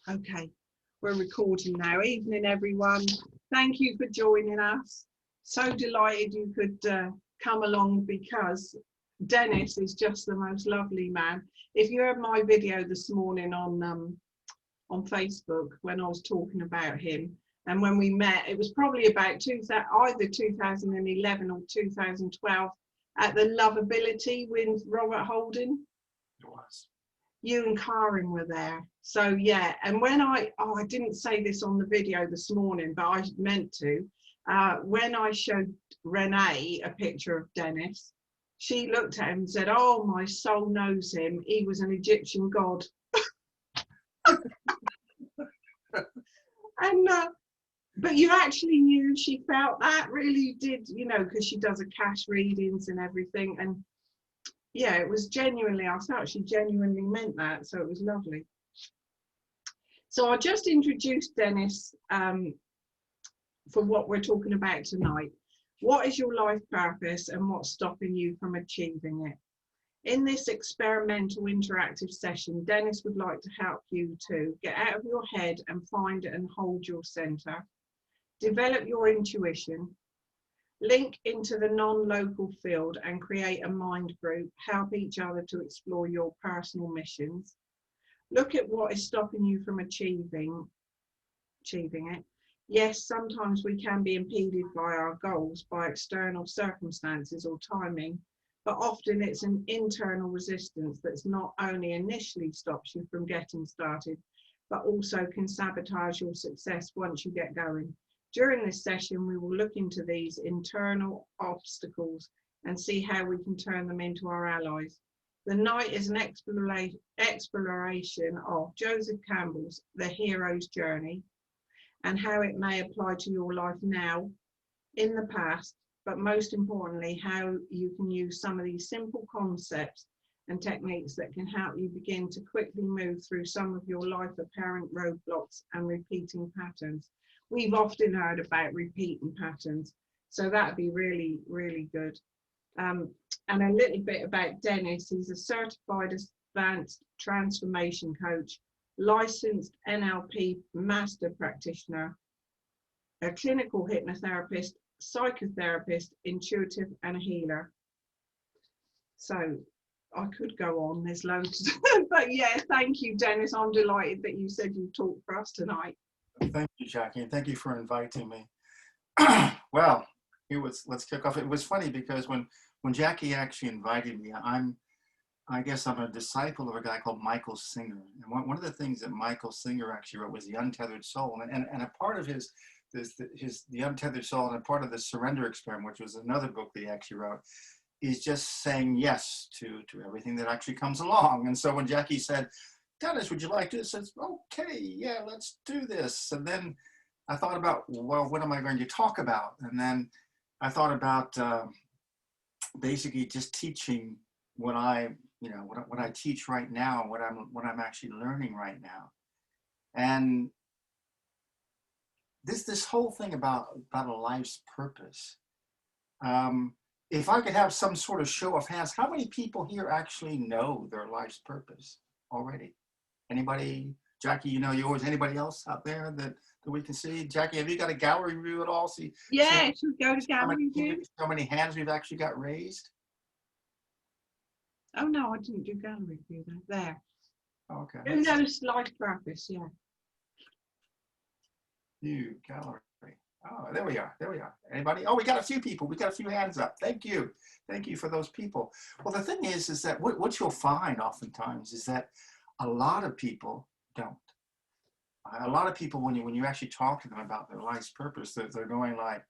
Okay, we're recording now. Evening, everyone. Thank you for joining us. So delighted you could come along, because Dennis is just the most lovely man. If you heard my video this morning on Facebook when I was talking about him, and when we met, it was probably about either 2011 or 2012 at the Lovability with Robert Holden. It was. You and Karen were there. So yeah, and when I didn't say this on the video this morning, but I meant to, when I showed Renee a picture of Dennis, she looked at him and said, "Oh, my soul knows him. He was an Egyptian god." And but you actually knew she felt that, really did, you know, because she does Akash readings and everything. And yeah, it was genuinely, I felt she genuinely meant that. So it was lovely. So I just introduced Dennis for what we're talking about tonight. What is your life purpose and what's stopping you from achieving it? In this experimental interactive session, Dennis would like to help you to get out of your head and find and hold your center, develop your intuition, link into the non-local field and create a mind group, help each other to explore your personal missions, look at what is stopping you from achieving it. Yes, sometimes we can be impeded by our goals, by external circumstances or timing, but often it's an internal resistance that's not only initially stops you from getting started, but also can sabotage your success once you get going. During this session, we will look into these internal obstacles and see how we can turn them into our allies. The night is an exploration of Joseph Campbell's The Hero's Journey and how it may apply to your life now, in the past, but most importantly, how you can use some of these simple concepts and techniques that can help you begin to quickly move through some of your life apparent roadblocks and repeating patterns. We've often heard about repeating patterns, so that'd be really, really good. And a little bit about Dennis. He's a certified advanced transformation coach, licensed NLP master practitioner, a clinical hypnotherapist, psychotherapist, intuitive, and a healer. So I could go on, there's loads. But yeah, thank you, Dennis. I'm delighted that you said you'd talk for us tonight. Thank you, Jackie, and thank you for inviting me. Well, let's kick off. It was funny because when Jackie actually invited me, I guess I'm a disciple of a guy called Michael Singer. And one of the things that Michael Singer actually wrote was The Untethered Soul. And a part of The Untethered Soul, and a part of the Surrender Experiment, which was another book that he actually wrote, is just saying yes to everything that actually comes along. And so when Jackie said, "Dennis, would you like to?" I said, "Okay, yeah, let's do this." And then I thought about, well, what am I going to talk about? And then I thought about basically just teaching what I teach right now, what I'm actually learning right now. And this whole thing about a life's purpose. If I could have some sort of show of hands, how many people here actually know their life's purpose already? Anybody? Jackie, you know yours. Anybody else out there that we can see? Jackie, have you got a gallery view at all? See, yeah, should we go to gallery view? How many hands we've actually got raised? Oh no, I didn't do gallery view there. Okay. Who knows life purpose? Yeah. View gallery. Oh, there we are. There we are. Anybody? Oh, we got a few people. We got a few hands up. Thank you. Thank you for those people. Well, the thing is that what you'll find oftentimes is that a lot of people don't. A lot of people, when you actually talk to them about their life's purpose, they're going like,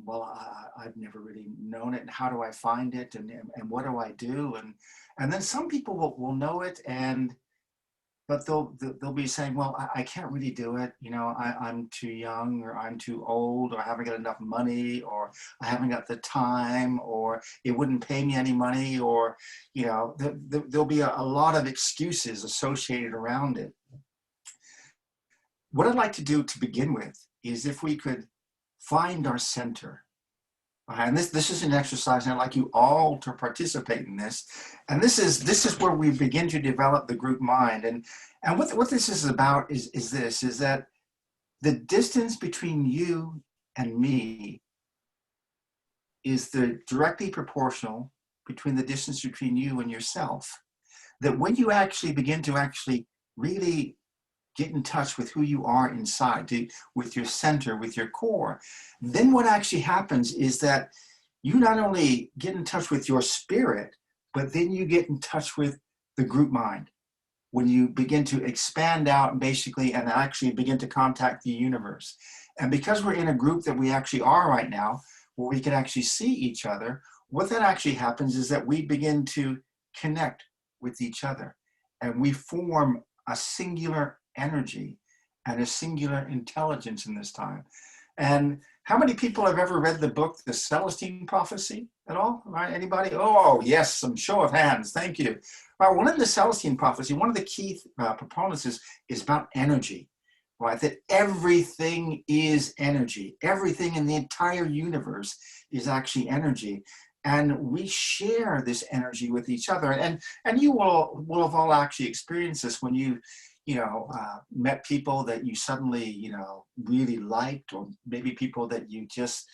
well, I've never really known it. And how do I find it? And what do I do? And then some people will know it, but they'll be saying, well, I can't really do it. You know, I'm too young, or I'm too old, or I haven't got enough money, or I haven't got the time, or it wouldn't pay me any money, or, you know, there'll be a lot of excuses associated around it. What I'd like to do to begin with is if we could find our center, And this is an exercise, and I'd like you all to participate in this. And this is where we begin to develop the group mind. And what this is about is that the distance between you and me is directly proportional between the distance between you and yourself. That when you actually begin to actually really get in touch with who you are inside, with your center, with your core, then what actually happens is that you not only get in touch with your spirit, but then you get in touch with the group mind. When you begin to expand out basically and actually begin to contact the universe. And because we're in a group that we actually are right now, where we can actually see each other, what that actually happens is that we begin to connect with each other. And we form a singular energy and a singular intelligence in this time. And how many people have ever read the book, The Celestine Prophecy at all? Right? Anybody? Oh, yes, some show of hands. Thank you. Well, one of the Celestine Prophecy, one of the key proponents is about energy, right? That everything is energy. Everything in the entire universe is actually energy. And we share this energy with each other. And you will have all actually experienced this when you met people that you suddenly, really liked, or maybe people that you just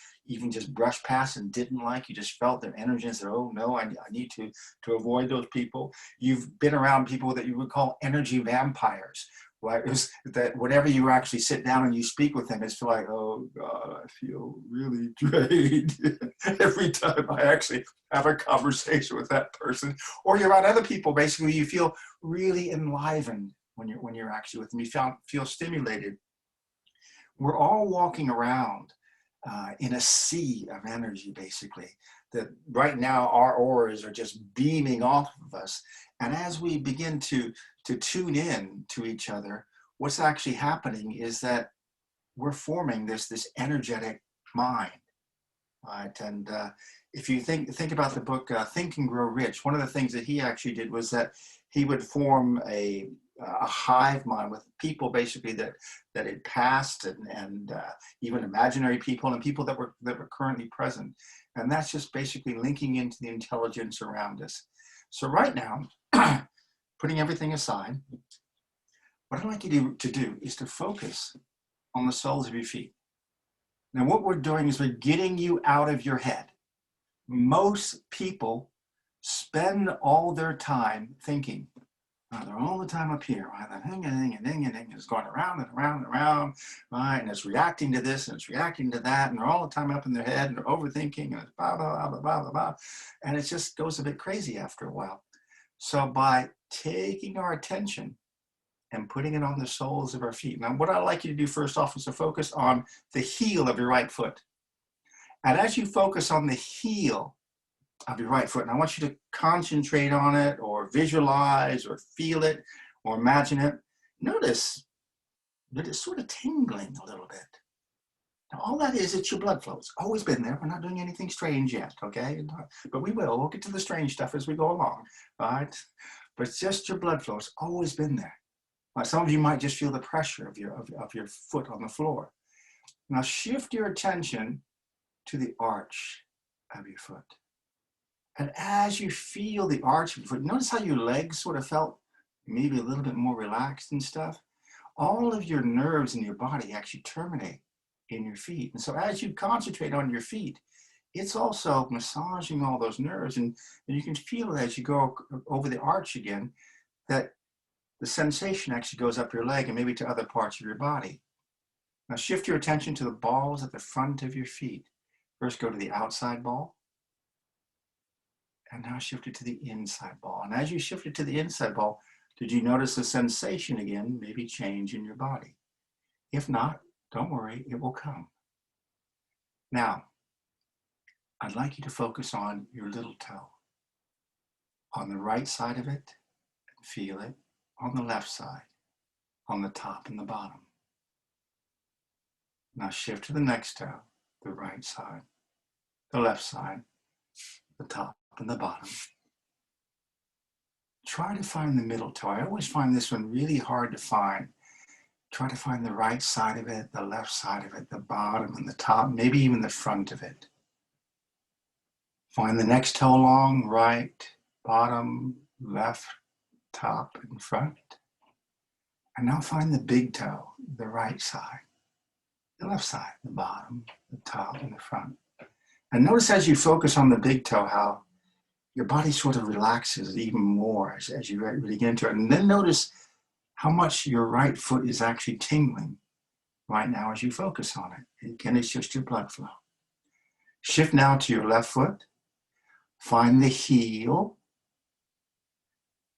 brushed past and didn't like. You just felt their energy and said, oh no, I need to avoid those people. You've been around people that you would call energy vampires, right? It was that whenever you actually sit down and you speak with them, it's like, oh God, I feel really drained every time I actually have a conversation with that person. Or you're around other people, basically, you feel really enlivened when you're actually with them. You feel stimulated. We're all walking around in a sea of energy, basically. That right now our auras are just beaming off of us. And as we begin to tune in to each other, what's actually happening is that we're forming this energetic mind, right? And if you think about the book Think and Grow Rich, one of the things that he actually did was that he would form a hive mind with people basically that had passed, and even imaginary people and people that were currently present. And that's just basically linking into the intelligence around us. So right now, putting everything aside, what I'd like you to do is to focus on the soles of your feet. Now what we're doing is we're getting you out of your head. Most people spend all their time thinking. They're all the time up here, right? That ding is going around and around and around, right? And it's reacting to this and it's reacting to that, and they're all the time up in their head and they're overthinking and it's blah, blah, blah, blah, blah, blah. And it just goes a bit crazy after a while. So by taking our attention and putting it on the soles of our feet. Now, what I'd like you to do first off is to focus on the heel of your right foot. And as you focus on the heel of your right foot, and I want you to concentrate on it or visualize or feel it or imagine it, notice that it's sort of tingling a little bit. Now, all that is, it's your blood flow. It's always been there. We're not doing anything strange yet, okay? But we will. We'll get to the strange stuff as we go along, all right? But it's just your blood flow. It's always been there. Some of you might just feel the pressure of your foot on the floor. Now shift your attention to the arch of your foot. And as you feel the arch of your foot, notice how your legs sort of felt maybe a little bit more relaxed and stuff. All of your nerves in your body actually terminate in your feet. And so as you concentrate on your feet, it's also massaging all those nerves. And you can feel it as you go over the arch again, that the sensation actually goes up your leg and maybe to other parts of your body. Now shift your attention to the balls at the front of your feet. First go to the outside ball, and now shift it to the inside ball. And as you shift it to the inside ball, did you notice the sensation again, maybe change in your body? If not, don't worry, it will come. Now, I'd like you to focus on your little toe. On the right side of it, and feel it. On the left side, on the top and the bottom. Now shift to the next toe, the right side, the left side, the top and the bottom. Try to find the middle toe. I always find this one really hard to find. Try to find the right side of it, the left side of it, the bottom and the top, maybe even the front of it. Find the next toe along, right, bottom, left, top, and front. And now find the big toe, the right side, the left side, the bottom, the top, and the front. And notice as you focus on the big toe, how your body sort of relaxes even more as you really get into it. And then notice how much your right foot is actually tingling right now as you focus on it. Again, it's just your blood flow. Shift now to your left foot. Find the heel.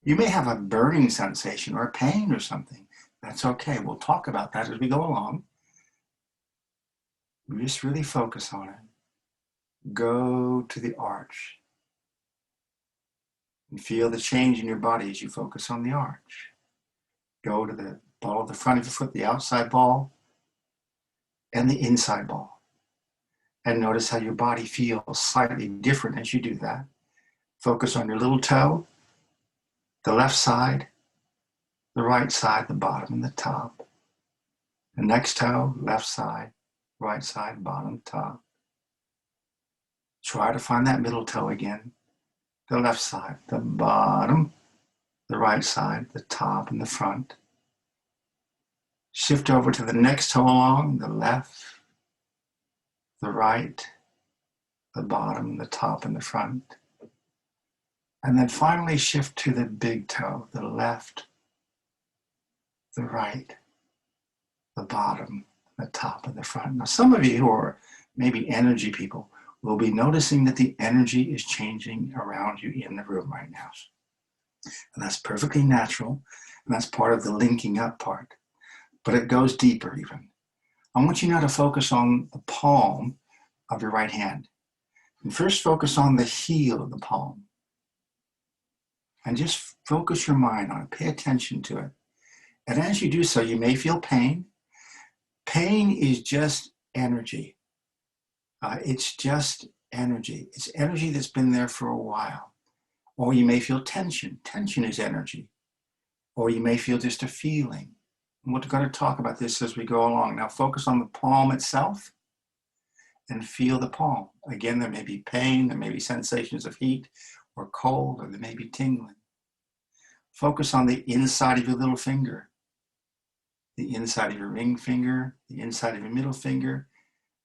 You may have a burning sensation or a pain or something. That's okay. We'll talk about that as we go along. Just really focus on it. Go to the arch. And feel the change in your body as you focus on the arch. Go to the ball of the front of your foot, the outside ball, and the inside ball. And notice how your body feels slightly different as you do that. Focus on your little toe, the left side, the right side, the bottom, and the top. The next toe, left side, right side, bottom, top. Try to find that middle toe again. The left side, the bottom, the right side, the top, and the front. Shift over to the next toe along, the left, the right, the bottom, the top, and the front. And then finally shift to the big toe, the left, the right, the bottom, the top, and the front. Now, some of you who are maybe energy people will be noticing that the energy is changing around you in the room right now. And that's perfectly natural, and that's part of the linking up part. But it goes deeper even. I want you now to focus on the palm of your right hand. And first focus on the heel of the palm. And just focus your mind on it. Pay attention to it. And as you do so, you may feel pain. Pain is just energy. It's just energy. It's energy that's been there for a while. Or you may feel tension. Tension is energy. Or you may feel just a feeling. And we're going to talk about this as we go along. Now focus on the palm itself and feel the palm. Again, there may be pain, there may be sensations of heat or cold, or there may be tingling. Focus on the inside of your little finger, the inside of your ring finger, the inside of your middle finger,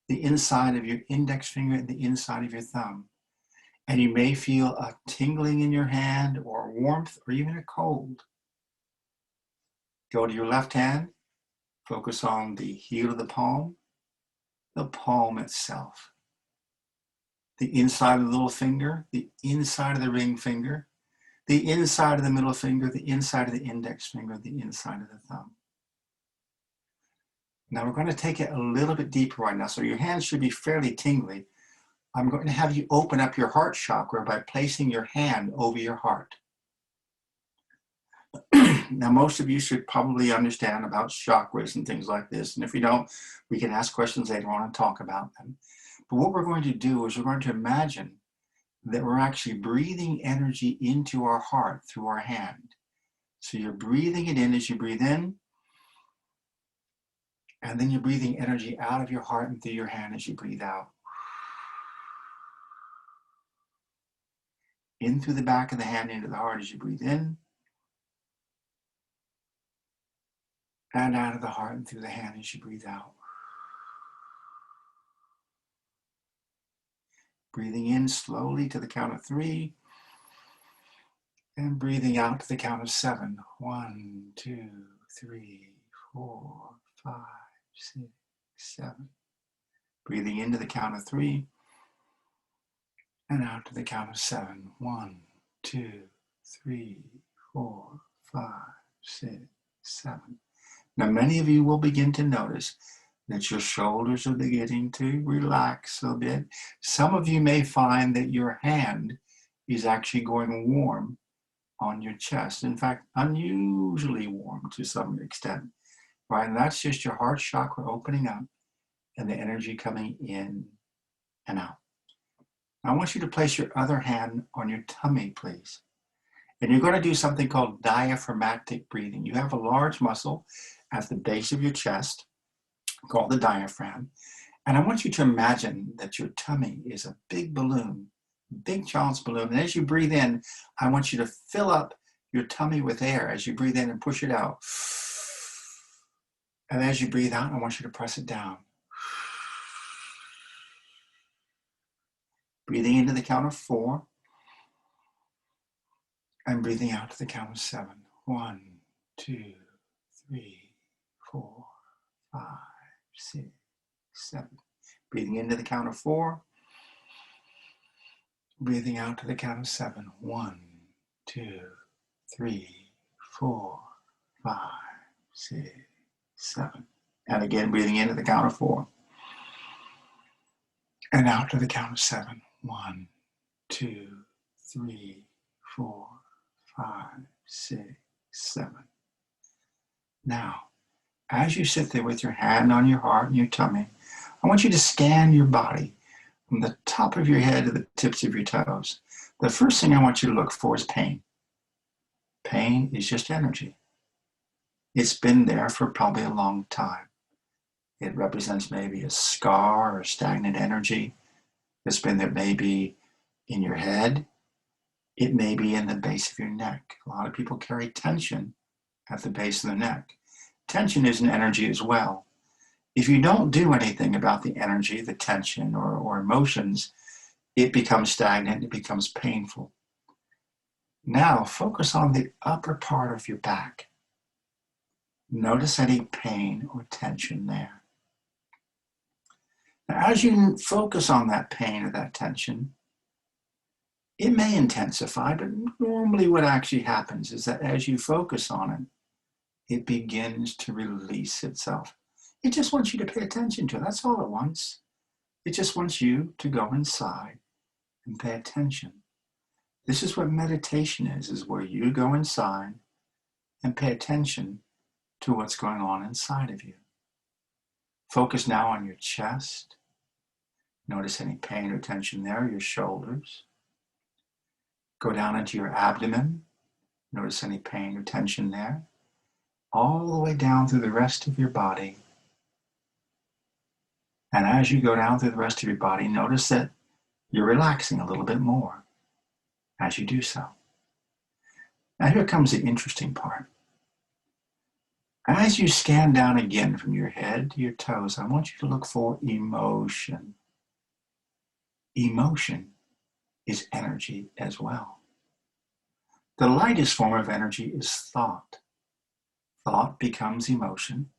the inside of your index finger, and the inside of your thumb. And you may feel a tingling in your hand, or warmth, or even a cold. Go to your left hand, focus on the heel of the palm itself. The inside of the little finger, the inside of the ring finger, the inside of the middle finger, the inside of the index finger, the inside of the thumb. Now we're going to take it a little bit deeper right now. So your hands should be fairly tingly. I'm going to have you open up your heart chakra by placing your hand over your heart. Now, most of you should probably understand about chakras and things like this. And if you don't, we can ask questions later on and talk about them. But what we're going to do is we're going to imagine that we're actually breathing energy into our heart through our hand. So you're breathing it in as you breathe in, and then you're breathing energy out of your heart and through your hand as you breathe out. In through the back of the hand into the heart as you breathe in, and out of the heart and through the hand as you breathe out. Breathing in slowly to the count of 3, and breathing out to the count of 7. 1, 2, 3, 4, 5, 6, 7. Breathing into the count of 3, and out to the count of 7. 1, 2, 3, 4, 5, 6, 7. Now, many of you will begin to notice that your shoulders are beginning to relax a bit. Some of you may find that your hand is actually going warm on your chest. In fact, unusually warm to some extent, right? And that's just your heart chakra opening up and the energy coming in and out. Now, I want you to place your other hand on your tummy, please. And you're going to do something called diaphragmatic breathing. You have a large muscle at the base of your chest called the diaphragm. And I want you to imagine that your tummy is a big balloon big child's balloon. And as you breathe in, I want you to fill up your tummy with air as you breathe in and push it out. And as you breathe out, I want you to press it down. Breathing into the count of 4. And breathing out to the count of 7. 1, 2, 3, 4, 5, 6, 7. Breathing into the count of 4. Breathing out to the count of 7. 1, 2, 3, 4, 5, 6, 7. And again, breathing into the count of 4. And out to the count of 7. 1, 2, 3, 4, 5, 6, 7. Now, as you sit there with your hand on your heart and your tummy, I want you to scan your body from the top of your head to the tips of your toes. The first thing I want you to look for is pain. Pain is just energy. It's been there for probably a long time. It represents maybe a scar or stagnant energy. It's been there maybe in your head. It may be in the base of your neck. A lot of people carry tension at the base of the neck. Tension is an energy as well. If you don't do anything about the energy, the tension or emotions, it becomes stagnant, it becomes painful. Now focus on the upper part of your back. Notice any pain or tension there. Now, as you focus on that pain or that tension, it may intensify, but normally what actually happens is that as you focus on it, it begins to release itself. It just wants you to pay attention to it. That's all it wants. It just wants you to go inside and pay attention. This is what meditation is where you go inside and pay attention to what's going on inside of you. Focus now on your chest. Notice any pain or tension there, your shoulders. Go down into your abdomen. Notice any pain or tension there. All the way down through the rest of your body. And as you go down through the rest of your body, notice that you're relaxing a little bit more as you do so. Now here comes the interesting part. As you scan down again from your head to your toes, I want you to look for emotion. Emotion is energy as well. The lightest form of energy is thought. Thought becomes emotion.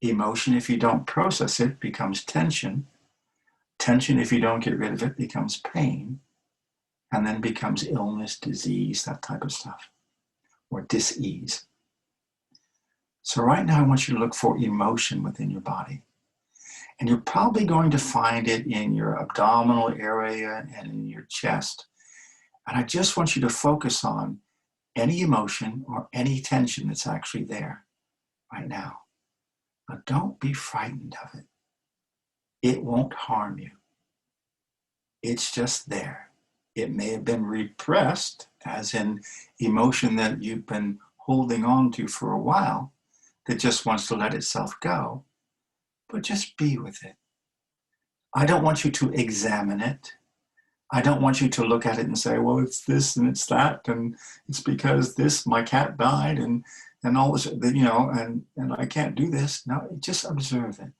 Emotion, if you don't process it, becomes tension. Tension, if you don't get rid of it, becomes pain. And then becomes illness, disease, that type of stuff, or dis-ease. So right now I want you to look for emotion within your body. And you're probably going to find it in your abdominal area and in your chest. And I just want you to focus on any emotion or any tension that's actually there right now. But don't be frightened of it. It won't harm you. It's just there. It may have been repressed, as in emotion that you've been holding on to for a while, that just wants to let itself go. But just be with it. I don't want you to examine it. I don't want you to look at it and say, well, it's this and it's that, and it's because this, my cat died, and all this, and I can't do this. No, just observe it.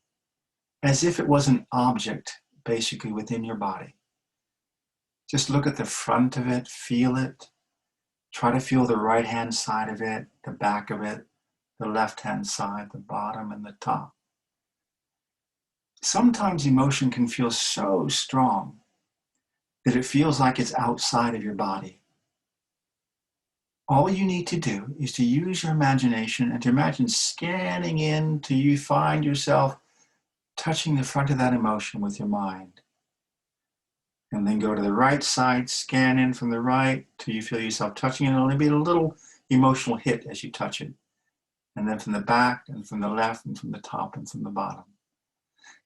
As if it was an object, basically, within your body. Just look at the front of it, feel it. Try to feel the right-hand side of it, the back of it, the left-hand side, the bottom, and the top. Sometimes emotion can feel so strong that it feels like it's outside of your body. All you need to do is to use your imagination and to imagine scanning in till you find yourself touching the front of that emotion with your mind. And then go to the right side, scan in from the right till you feel yourself touching it. It'll only be a little emotional hit as you touch it. And then from the back and from the left and from the top and from the bottom.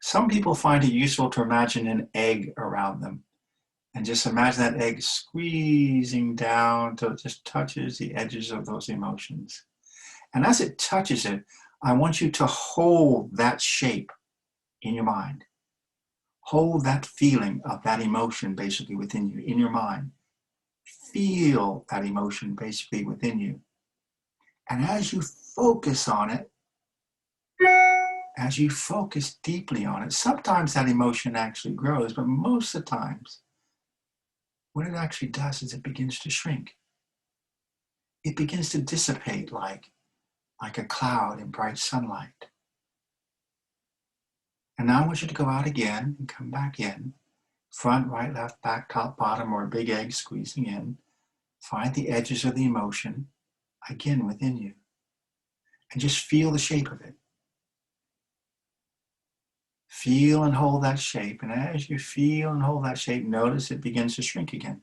Some people find it useful to imagine an egg around them. And just imagine that egg squeezing down till it just touches the edges of those emotions. And as it touches it, I want you to hold that shape in your mind. Hold that feeling of that emotion basically within you, in your mind. Feel that emotion basically within you. And as you focus on it, as you focus deeply on it, sometimes that emotion actually grows, but most of the times, what it actually does is it begins to shrink. It begins to dissipate like a cloud in bright sunlight. And now I want you to go out again and come back in. Front, right, left, back, top, bottom, or a big egg squeezing in. Find the edges of the emotion, again, within you. And just feel the shape of it. Feel and hold that shape. And as you feel and hold that shape, notice it begins to shrink again.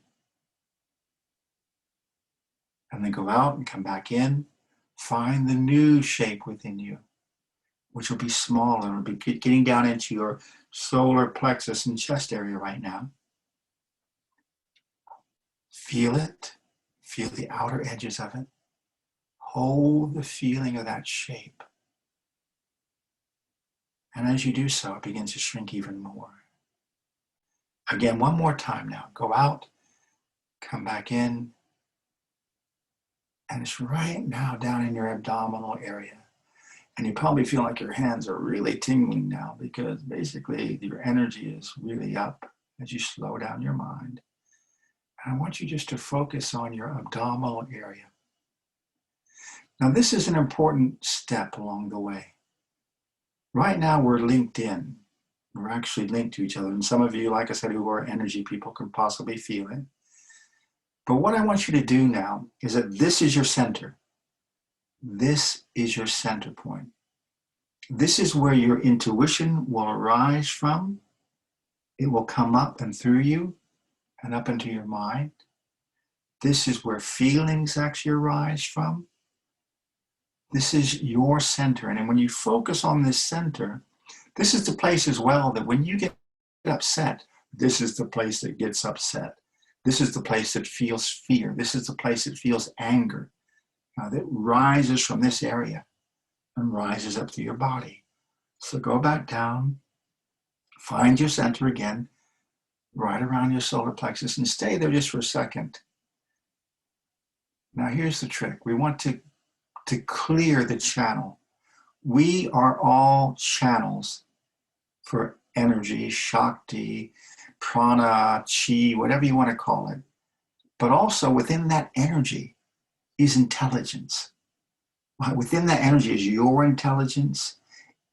And then go out and come back in. Find the new shape within you, which will be smaller. It'll be getting down into your solar plexus and chest area right now. Feel it. Feel the outer edges of it. Hold the feeling of that shape. And as you do so, it begins to shrink even more. Again, one more time now. Go out, come back in, and it's right now down in your abdominal area. And you probably feel like your hands are really tingling now because basically your energy is really up as you slow down your mind. And I want you just to focus on your abdominal area. Now, this is an important step along the way. Right now, we're linked in. We're actually linked to each other. And some of you, like I said, who are energy people can possibly feel it. But what I want you to do now is that this is your center. This is your center point. This is where your intuition will arise from. It will come up and through you and up into your mind. This is where feelings actually arise from. This is your center. And when you focus on this center, this is the place as well that when you get upset, this is the place that gets upset. This is the place that feels fear. This is the place that feels anger. That rises from this area and rises up through your body. So go back down, find your center again, right around your solar plexus, and stay there just for a second. Now here's the trick. We want to clear the channel. We are all channels for energy, shakti, prana, chi, whatever you want to call it. But also within that energy is intelligence. Within that energy is your intelligence.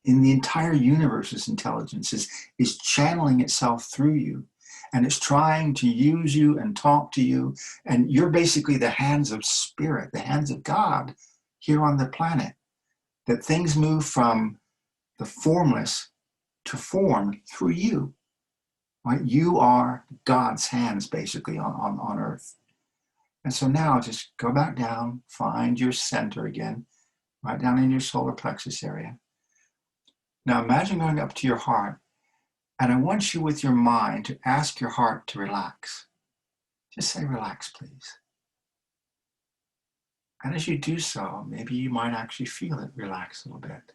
In the entire universe's intelligence is channeling itself through you. And it's trying to use you and talk to you. And you're basically the hands of spirit, the hands of God here on the planet. That things move from the formless to form through you. Right? You are God's hands basically on earth. And so now just go back down, find your center again, right down in your solar plexus area. Now imagine going up to your heart, and I want you with your mind to ask your heart to relax. Just say, relax, please. And as you do so, maybe you might actually feel it relax a little bit.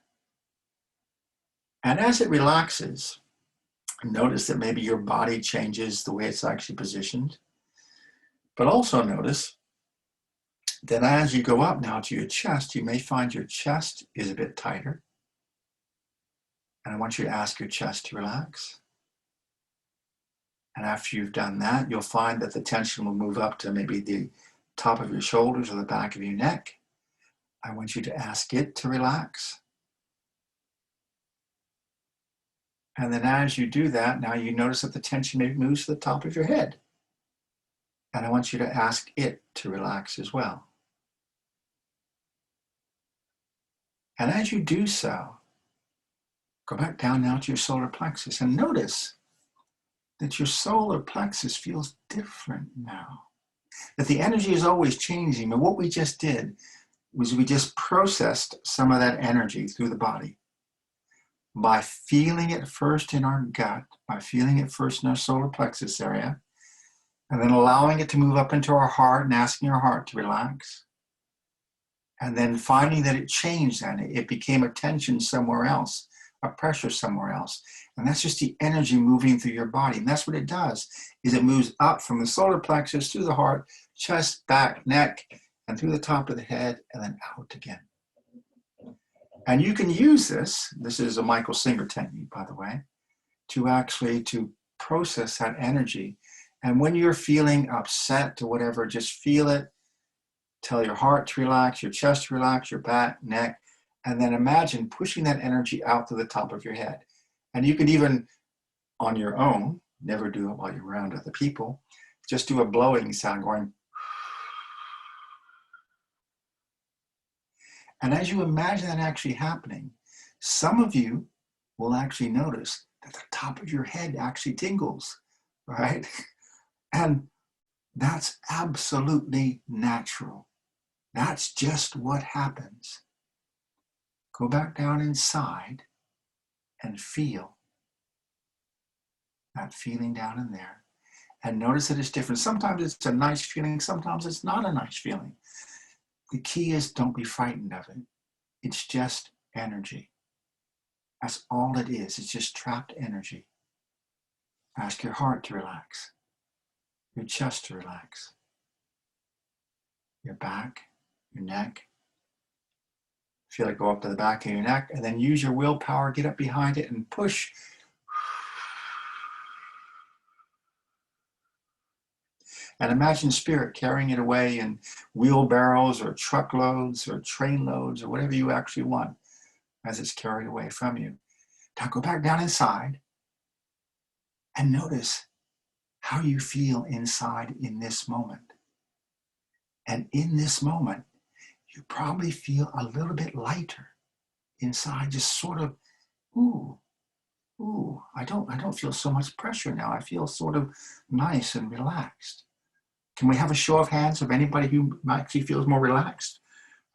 And as it relaxes, notice that maybe your body changes the way it's actually positioned. But also notice that as you go up now to your chest, you may find your chest is a bit tighter. And I want you to ask your chest to relax. And after you've done that, you'll find that the tension will move up to maybe the top of your shoulders or the back of your neck. I want you to ask it to relax. And then as you do that, now you notice that the tension maybe moves to the top of your head. And I want you to ask it to relax as well. And as you do so, go back down now to your solar plexus and notice that your solar plexus feels different now. That the energy is always changing. And what we just did was we just processed some of that energy through the body by feeling it first in our gut, by feeling it first in our solar plexus area, and then allowing it to move up into our heart and asking our heart to relax. And then finding that it changed and it became a tension somewhere else, a pressure somewhere else. And that's just the energy moving through your body. And that's what it does, is it moves up from the solar plexus through the heart, chest, back, neck, and through the top of the head, and then out again. And you can use this is a Michael Singer technique, by the way, to process that energy. And when you're feeling upset or whatever, just feel it. Tell your heart to relax, your chest to relax, your back, neck, and then imagine pushing that energy out to the top of your head. And you can even, on your own, never do it while you're around other people, just do a blowing sound going. And as you imagine that actually happening, some of you will actually notice that the top of your head actually tingles, right? And that's absolutely natural. That's just what happens. Go back down inside and feel that feeling down in there. And notice that it's different. Sometimes it's a nice feeling, sometimes it's not a nice feeling. The key is don't be frightened of it. It's just energy. That's all it is. It's just trapped energy. Ask your heart to relax, your chest to relax, your back, your neck. Feel it go up to the back of your neck, and then use your willpower, get up behind it and push. And imagine spirit carrying it away in wheelbarrows or truckloads or train loads or whatever you actually want as it's carried away from you. Now go back down inside and notice how you feel inside in this moment. And in this moment, you probably feel a little bit lighter inside, just sort of, ooh, I don't feel so much pressure now. I feel sort of nice and relaxed. Can we have a show of hands of anybody who actually feels more relaxed?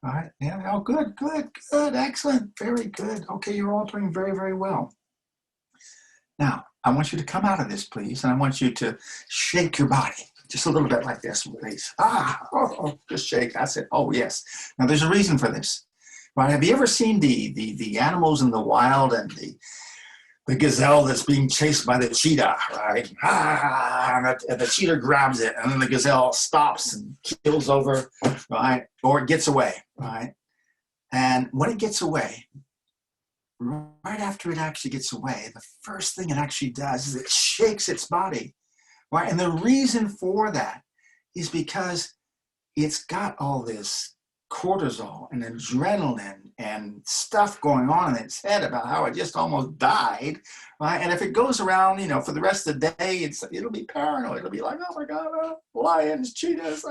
All right, yeah, oh, good, excellent, very good. Okay, you're all doing very, very well. Now, I want you to come out of this, please, and I want you to shake your body. Just a little bit like this, please. Just shake, that's it. Oh, yes. Now, there's a reason for this. Right? Have you ever seen the animals in the wild and the gazelle that's being chased by the cheetah, right? And the cheetah grabs it, and then the gazelle stops and keels over, right? Or it gets away, right? And when it gets away, right after it actually gets away, the first thing it actually does is it shakes its body, right? And the reason for that is because it's got all this cortisol and adrenaline and stuff going on in its head about how it just almost died, right? And if it goes around, for the rest of the day, it'll be paranoid. It'll be like, oh my God, lions, cheetahs,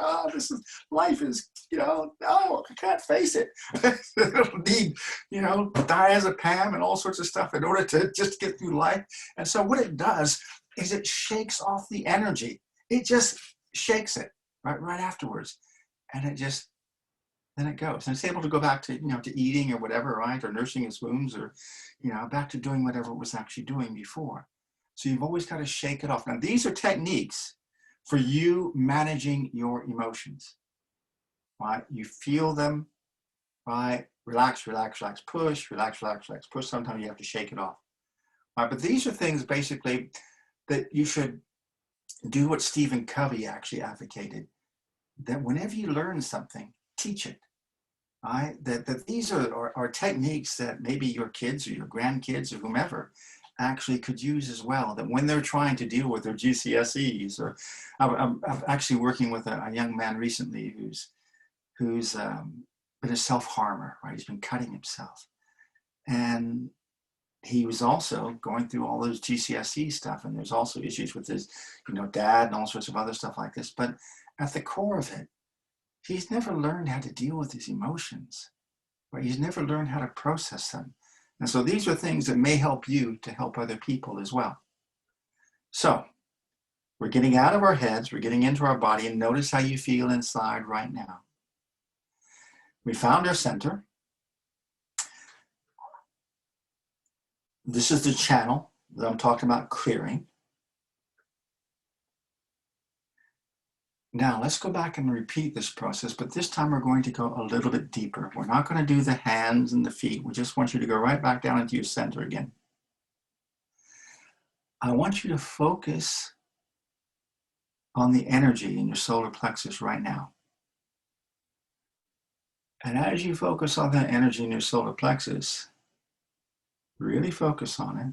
life is, no, I can't face it. It'll need, diazepam and all sorts of stuff in order to just get through life. And so what it does is it shakes off the energy. It just shakes it right afterwards. And then it goes. And it's able to go back to, to eating or whatever, right? Or nursing its wounds or, back to doing whatever it was actually doing before. So you've always got to shake it off. Now, these are techniques for you managing your emotions, right? You feel them, right? Relax, push, relax, push. Sometimes you have to shake it off, right? But these are things basically that you should do what Stephen Covey actually advocated, that whenever you learn something, teach it, right? That these are techniques that maybe your kids or your grandkids or whomever actually could use as well, that when they're trying to deal with their GCSEs, or I'm actually working with a young man recently who's been a self-harmer, right? He's been cutting himself. And he was also going through all those GCSE stuff, and there's also issues with his, dad and all sorts of other stuff like this. But at the core of it, he's never learned how to deal with his emotions, right? He's never learned how to process them. And so these are things that may help you to help other people as well. So we're getting out of our heads, we're getting into our body, and notice how you feel inside right now. We found our center. This is the channel that I'm talking about clearing. Now let's go back and repeat this process, but this time we're going to go a little bit deeper. We're not going to do the hands and the feet. We just want you to go right back down into your center again. I want you to focus on the energy in your solar plexus right now. And as you focus on that energy in your solar plexus, really focus on it.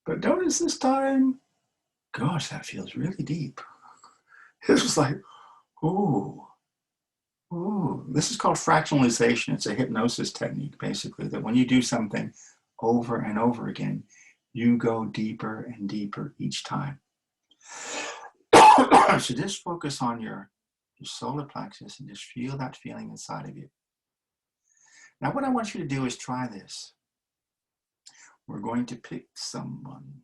But notice this time, gosh, that feels really deep. It was like, ooh, ooh. This is called fractionalization. It's a hypnosis technique, basically, that when you do something over and over again, you go deeper and deeper each time. So just focus on your solar plexus and just feel that feeling inside of you. Now, what I want you to do is try this. We're going to pick someone.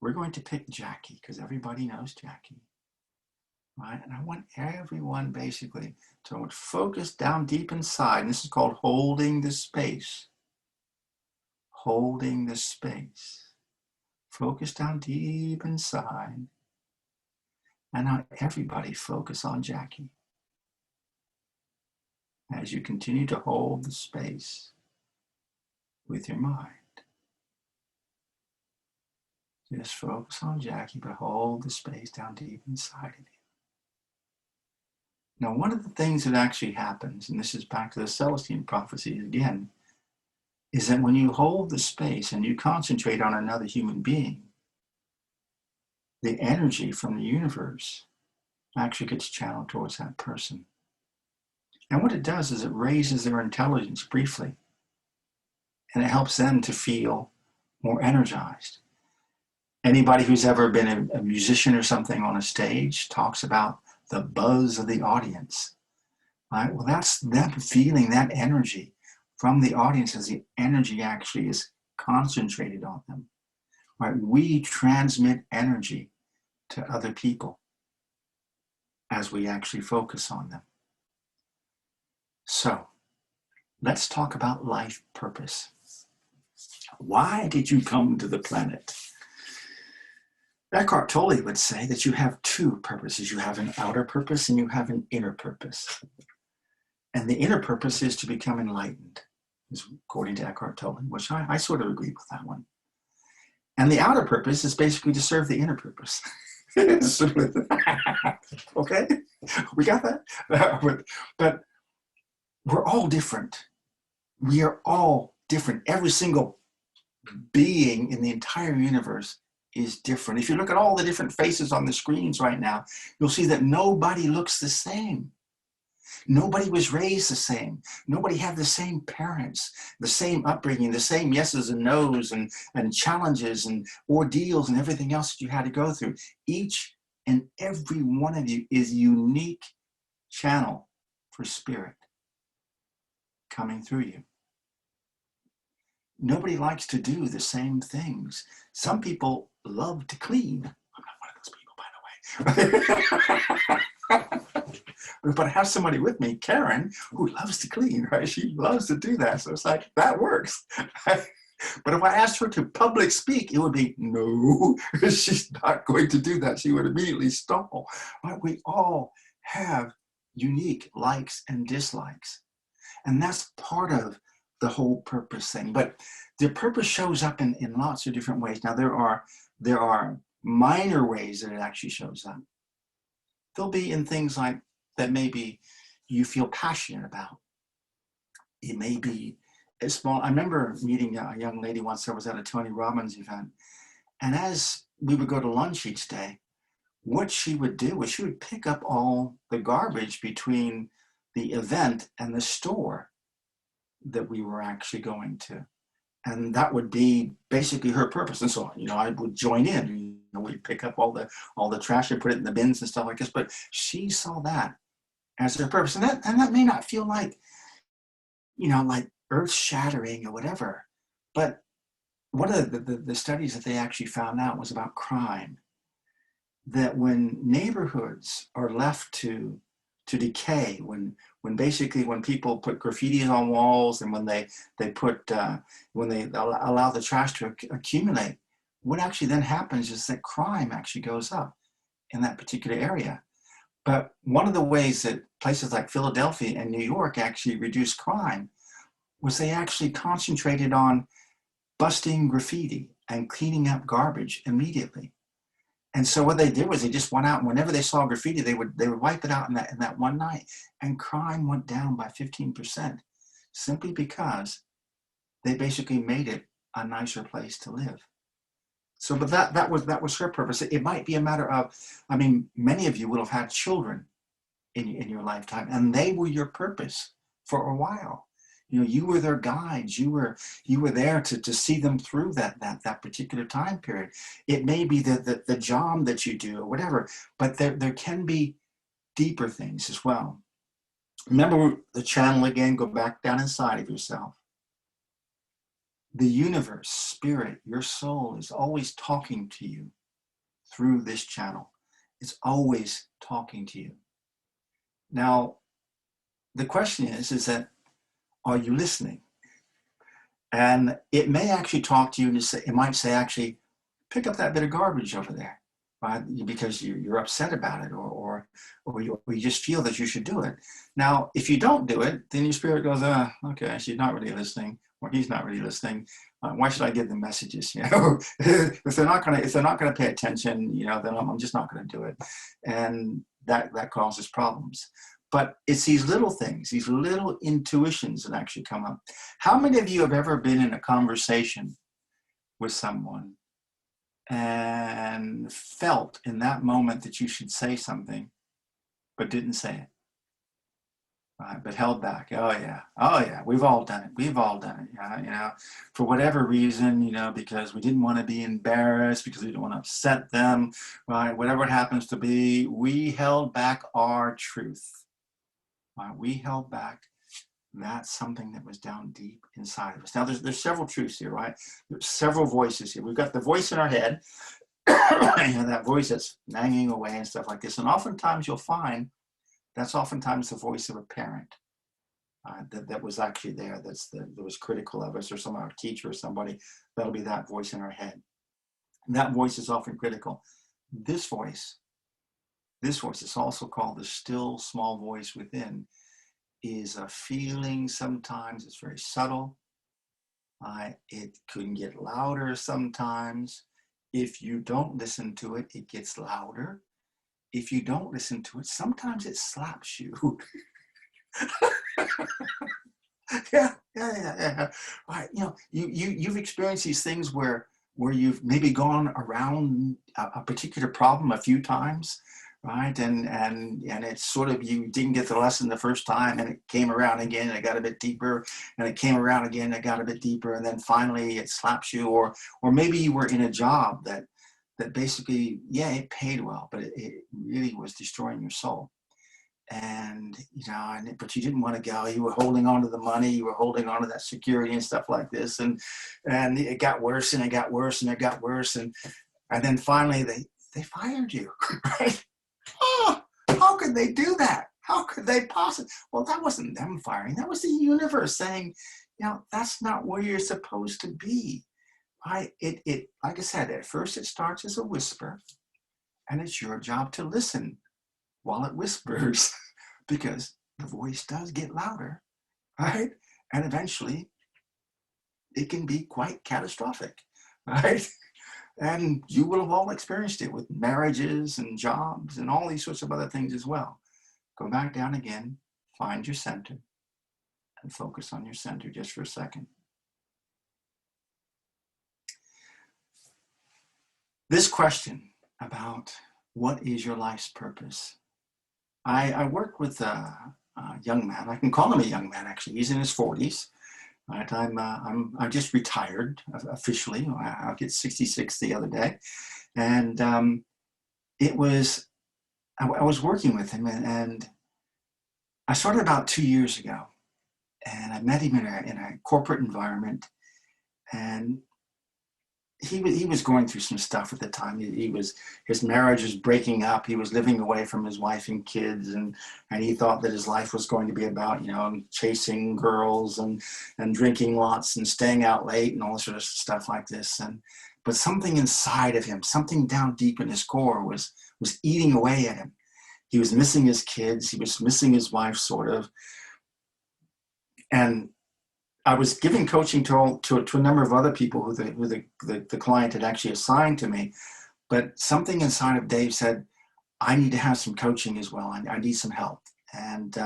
We're going to pick Jackie, because everybody knows Jackie, right? And I want everyone basically to focus down deep inside. And this is called holding the space. Holding the space. Focus down deep inside. And now everybody focus on Jackie. As you continue to hold the space with your mind. Just focus on Jackie, but hold the space down deep inside of you. Now, one of the things that actually happens, and this is back to the Celestine prophecies again, is that when you hold the space and you concentrate on another human being, the energy from the universe actually gets channeled towards that person. And what it does is it raises their intelligence briefly, and it helps them to feel more energized. Anybody who's ever been a musician or something on a stage talks about the buzz of the audience, right? Well, that's them feeling that energy from the audience as the energy actually is concentrated on them, right? We transmit energy to other people as we actually focus on them. So let's talk about life purpose. Why did you come to the planet? Eckhart Tolle would say that you have two purposes. You have an outer purpose and you have an inner purpose. And the inner purpose is to become enlightened, according to Eckhart Tolle, which I sort of agree with that one. And the outer purpose is basically to serve the inner purpose. Okay, we got that? But we're all different. We are all different. Every single being in the entire universe is different. If you look at all the different faces on the screens right now, you'll see that nobody looks the same. Nobody was raised the same. Nobody had the same parents, the same upbringing, the same yeses and nos and challenges and ordeals and everything else that you had to go through. Each and every one of you is a unique channel for spirit coming through you. Nobody likes to do the same things. Some people love to clean. I'm not one of those people, by the way. But I have somebody with me, Karen, who loves to clean, right? She loves to do that. So it's like, that works. But if I asked her to public speak, it would be, no, she's not going to do that. She would immediately stall. But we all have unique likes and dislikes. And that's part of the whole purpose thing. But the purpose shows up in lots of different ways. Now, there are minor ways that it actually shows up. There'll be in things like that maybe you feel passionate about. It may be a small, I remember meeting a young lady once. I was at a Tony Robbins event. And as we would go to lunch each day, what she would do was she would pick up all the garbage between the event and the store that we were actually going to. And that would be basically her purpose. And so, I would join in. We'd pick up all the trash and put it in the bins and stuff like this. But she saw that as her purpose. And that may not feel like, like earth-shattering or whatever. But one of the studies that they actually found out was about crime. That when neighborhoods are left to decay, when people put graffitis on walls and when they allow the trash to accumulate, what actually then happens is that crime actually goes up. in that particular area. But one of the ways that places like Philadelphia and New York actually reduced crime was they actually concentrated on busting graffiti and cleaning up garbage immediately. And so what they did was they just went out, and whenever they saw graffiti, they would wipe it out in that one night, and crime went down by 15%, simply because they basically made it a nicer place to live. So, but that was her purpose. It might be a matter of, I mean, many of you will have had children in your lifetime, and they were your purpose for a while. You know, you were their guides. You were there to see them through that particular time period. It may be the job that you do or whatever, but there can be deeper things as well. Remember the channel again, go back down inside of yourself. The universe, spirit, your soul is always talking to you through this channel. It's always talking to you. Now, the question is that, are you listening? And it may actually talk to you and it might say, actually, pick up that bit of garbage over there, right? Because you're upset about it, or you just feel that you should do it. Now, if you don't do it, then your spirit goes, okay, she's not really listening, or he's not really listening. Why should I give them messages? You know, if they're not gonna pay attention, you know, then I'm just not gonna do it, and that causes problems. But it's these little things, these little intuitions that actually come up. How many of you have ever been in a conversation with someone and felt in that moment that you should say something, but didn't say it? Right, but held back. Oh yeah, we've all done it. We've all done it. Yeah, you know, for whatever reason, you know, because we didn't want to be embarrassed, because we didn't want to upset them, right? Whatever it happens to be, we held back our truth. We held back that's something that was down deep inside of us. Now, there's several truths here, right? There's several voices here. We've got the voice in our head, you know, that voice that's nagging away and stuff like this. And oftentimes you'll find that's oftentimes the voice of a parent that was actually there, that was critical of us, or some our teacher or somebody. That'll be that voice in our head. And that voice is often critical. This voice is also called the still small voice within, is a feeling. Sometimes it's very subtle. It can get louder sometimes. If you don't listen to it, it gets louder. If you don't listen to it, sometimes it slaps you. Yeah. Right. You know, you've experienced these things where you've maybe gone around a particular problem a few times, right? And it's sort of, you didn't get the lesson the first time, and it came around again, and it got a bit deeper, and it came around again, and it got a bit deeper, and then finally it slaps you. Or maybe you were in a job that basically, yeah, it paid well, but it really was destroying your soul. And, you know, but you didn't want to go. You were holding on to the money, you were holding on to that security and stuff like this. And it got worse, and it got worse, and it got worse. And then finally they fired you, right? Oh, how could they do that? How could they possibly? Well, that wasn't them firing. That was the universe saying, you know, that's not where you're supposed to be. Right? It like I said, at first it starts as a whisper, and it's your job to listen while it whispers, because the voice does get louder, right? And eventually it can be quite catastrophic, right? And you will have all experienced it with marriages and jobs and all these sorts of other things as well. Go back down again, find your center, and focus on your center just for a second. This question about what is your life's purpose? I work with a young man. I can call him a young man, actually. He's in his 40s. Right? I just retired officially. I'll get 66 the other day. And I was working with him, and I started about 2 years ago. And I met him in a corporate environment, and he was going through some stuff at the time. His marriage was breaking up. He was living away from his wife and kids, and he thought that his life was going to be about, you know, chasing girls and drinking lots and staying out late and all sort of stuff like this. But something inside of him, something down deep in his core was was eating away at him. He was missing his kids. He was missing his wife, sort of. And I was giving coaching to a number of other people who the client had actually assigned to me. But something inside of Dave said, I need to have some coaching as well. I need some help. And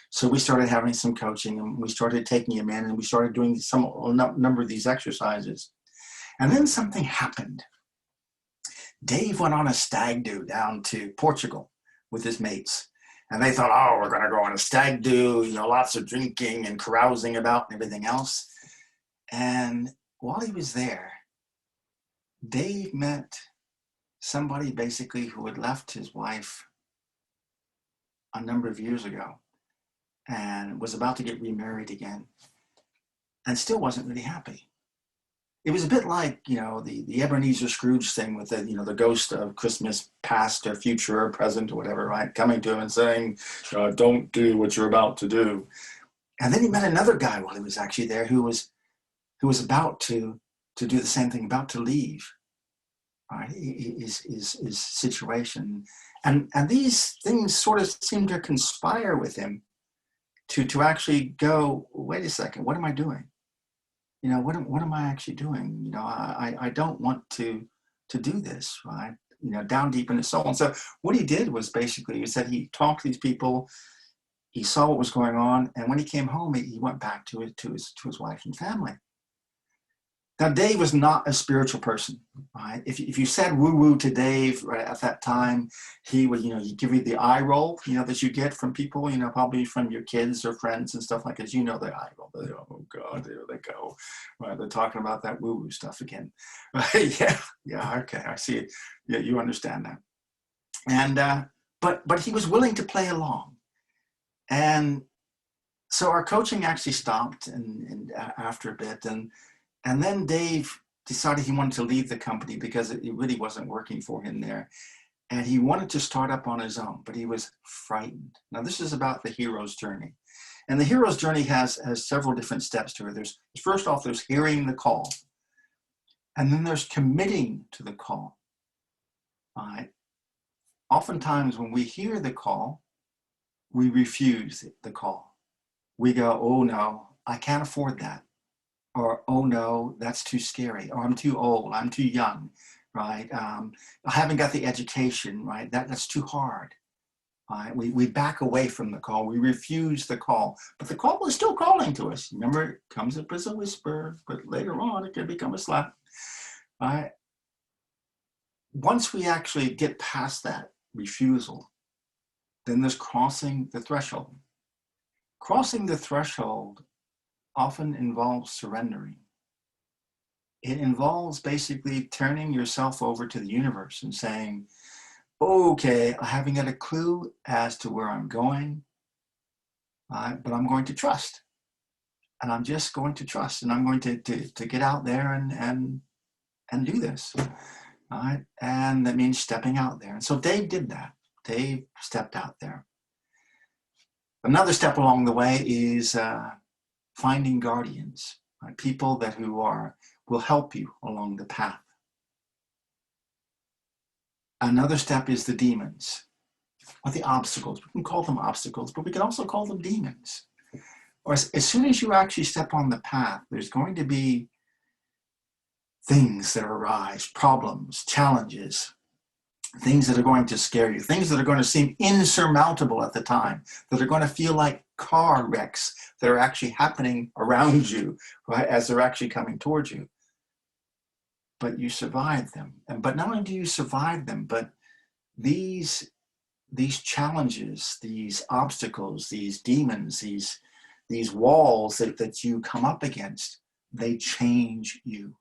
so we started having some coaching, and we started taking him in, and we started doing a number of these exercises. And then something happened. Dave went on a stag do down to Portugal with his mates. And they thought, oh, we're going to go on a stag do, lots of drinking and carousing about and everything else. And while he was there, Dave met somebody basically who had left his wife a number of years ago and was about to get remarried again and still wasn't really happy. It was a bit like, the Ebenezer Scrooge thing with the ghost of Christmas past or future or present or whatever, right? Coming to him and saying, don't do what you're about to do. And then he met another guy while he was actually there who was about to do the same thing, about to leave, right? His situation. And these things sort of seemed to conspire with him to actually go, wait a second, what am I doing? What am I actually doing? I don't want to do this, right? Down deep in his soul. And so what he did was basically, he said he talked to these people, he saw what was going on, and when he came home, he went back to his wife and family. Now, Dave was not a spiritual person, right? If you said woo-woo to Dave right at that time, he would, he'd give you the eye roll, that you get from people, probably from your kids or friends and stuff like that. The eye roll. Oh, God, there they go. Right, they're talking about that woo-woo stuff again. Right? Yeah, okay, I see it. Yeah, you understand that. And, but he was willing to play along. And so our coaching actually stopped and after a bit, and then Dave decided he wanted to leave the company because it really wasn't working for him there. And he wanted to start up on his own, but he was frightened. Now, this is about the hero's journey. And the hero's journey has several different steps to it. First off, there's hearing the call. And then there's committing to the call. All right. Oftentimes when we hear the call, we refuse the call. We go, oh no, I can't afford that. Or, oh no, that's too scary. Or I'm too old, I'm too young, right? I haven't got the education, right? That's too hard. Right? We back away from the call. We refuse the call. But the call is still calling to us. Remember, it comes up as a whisper, but later on it can become a slap. Right? Once we actually get past that refusal, then there's crossing the threshold. Crossing the threshold often involves surrendering. It involves basically turning yourself over to the universe and saying, okay, I haven't got a clue as to where I'm going, but I'm going to trust. And I'm just going to trust, and I'm going to get out there and do this. Right? And that means stepping out there. And so Dave did that. Dave stepped out there. Another step along the way is finding guardians, right? People who will help you along the path. Another step is the demons, or the obstacles. We can call them obstacles, but we can also call them demons. Or as soon as you actually step on the path, there's going to be things that arise, problems, challenges, things that are going to scare you, things that are going to seem insurmountable at the time, that are going to feel like car wrecks that are actually happening around you, right, as they're actually coming towards you. But you survive them. But not only do you survive them, but these challenges, these obstacles, these demons, these walls that you come up against, they change you.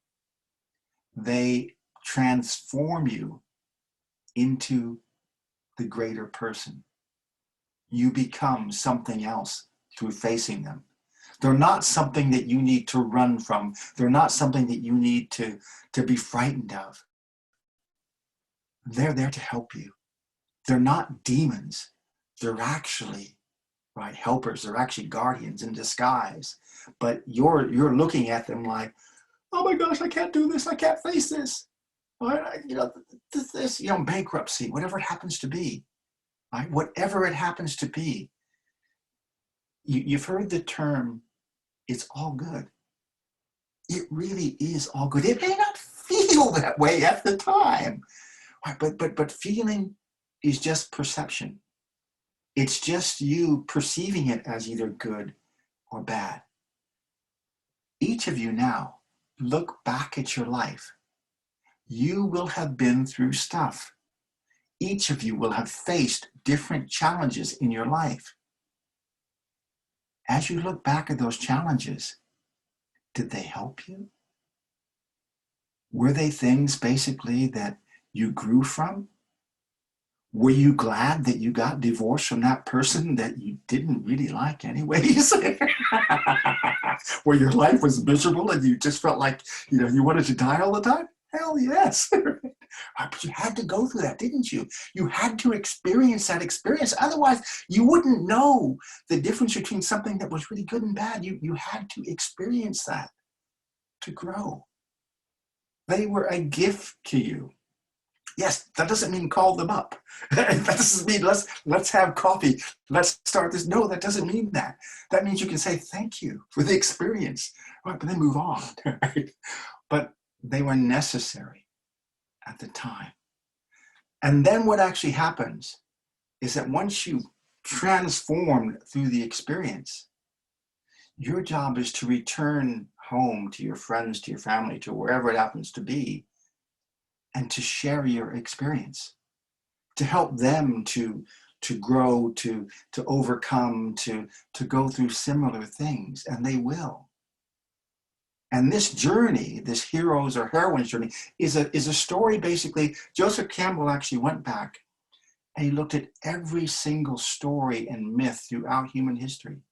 They transform you into the greater person. You become something else through facing them. They're not something that you need to run from. They're not something that you need to be frightened of. They're there to help you. They're not demons. They're actually, right, helpers. They're actually guardians in disguise. But you're looking at them like, oh my gosh, I can't do this. I can't face this. You know, this, you know, bankruptcy, whatever it happens to be, right? Whatever it happens to be, you've heard the term, it's all good. It really is all good. It may not feel that way at the time, right? But feeling is just perception. It's just you perceiving it as either good or bad. Each of you now, look back at your life. You will have been through stuff. Each of you will have faced different challenges in your life. As you look back at those challenges, did they help you? Were they things basically that you grew from? Were you glad that you got divorced from that person that you didn't really like anyways? Where your life was miserable and you just felt like, you know, you wanted to die all the time? Hell yes. But you had to go through that, didn't you? You had to experience that experience. Otherwise, you wouldn't know the difference between something that was really good and bad. You had to experience that to grow. They were a gift to you. Yes, that doesn't mean call them up. That doesn't mean let's have coffee. Let's start this. No, that doesn't mean that. That means you can say thank you for the experience, right? But then move on. Right? But they were necessary at the time. And then what actually happens is that once you transformed through the experience, your job is to return home to your friends, to your family, to wherever it happens to be, and to share your experience, to help them to grow, to overcome, to go through similar things, and they will. And this journey, this hero's or heroine's journey, is a story basically. Joseph Campbell actually went back and he looked at every single story and myth throughout human history,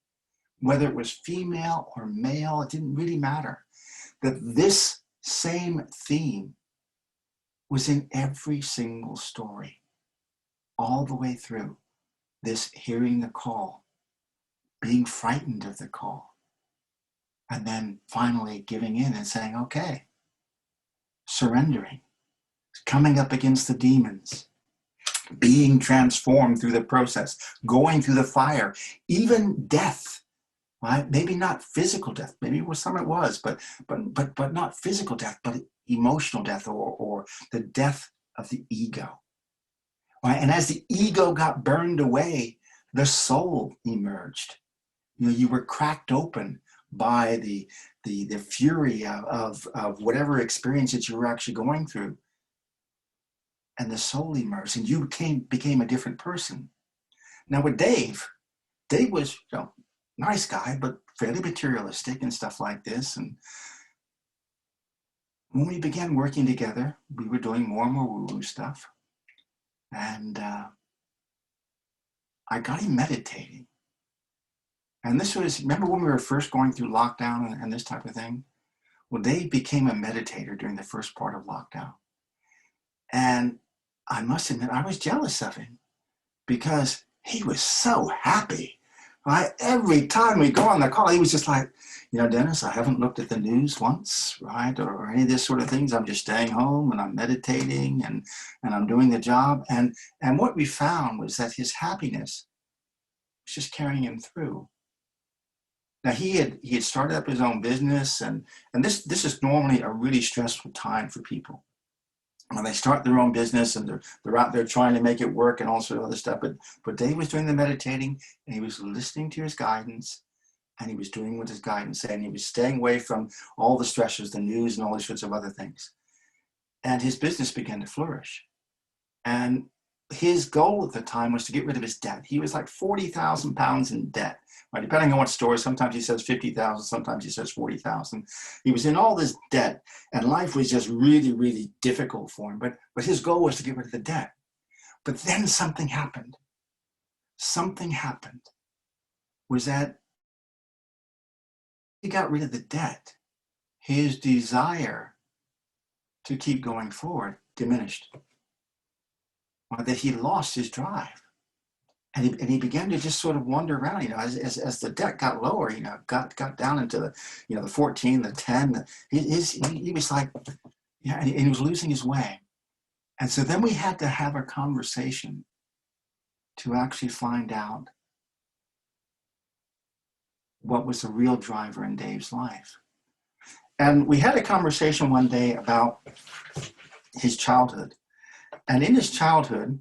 whether it was female or male, it didn't really matter, that this same theme was in every single story, all the way through. This hearing the call, being frightened of the call, and then finally giving in and saying, okay, surrendering, coming up against the demons, being transformed through the process, going through the fire, even death, right? Maybe not physical death, maybe some it was, but not physical death, but emotional death or the death of the ego. Right? And as the ego got burned away, the soul emerged. You know, you were cracked open by the fury of whatever experience that you were actually going through. And the soul emerged and you became a different person. Now with Dave was, you know, nice guy, but fairly materialistic and stuff like this. And when we began working together, we were doing more and more woo-woo stuff. And I got him meditating. And this was, remember when we were first going through lockdown and this type of thing? Well, Dave became a meditator during the first part of lockdown. And I must admit, I was jealous of him because he was so happy. Right? Every time we go on the call, he was just like, you know, Dennis, I haven't looked at the news once, right? Or any of this sort of things. I'm just staying home and I'm meditating and I'm doing the job. And what we found was that his happiness was just carrying him through. Now he had started up his own business and this is normally a really stressful time for people. When they start their own business and they're out there trying to make it work and all sorts of other stuff. But Dave was doing the meditating and he was listening to his guidance and he was doing what his guidance said. And he was staying away from all the stressors, the news and all these sorts of other things. And his business began to flourish. And his goal at the time was to get rid of his debt. He was like 40,000 pounds in debt. Right? Depending on what story, sometimes he says 50,000, sometimes he says 40,000. He was in all this debt and life was just really, really difficult for him. But his goal was to get rid of the debt. But then something happened. Something happened was that he got rid of the debt. His desire to keep going forward diminished. Or that he lost his drive. And he began to just sort of wander around, you know, as the debt got lower, you know, got down into the, you know, the 14, the 10, he was like, Yeah, and he was losing his way. And so then we had to have a conversation to actually find out what was the real driver in Dave's life. And we had a conversation one day about his childhood. And in his childhood,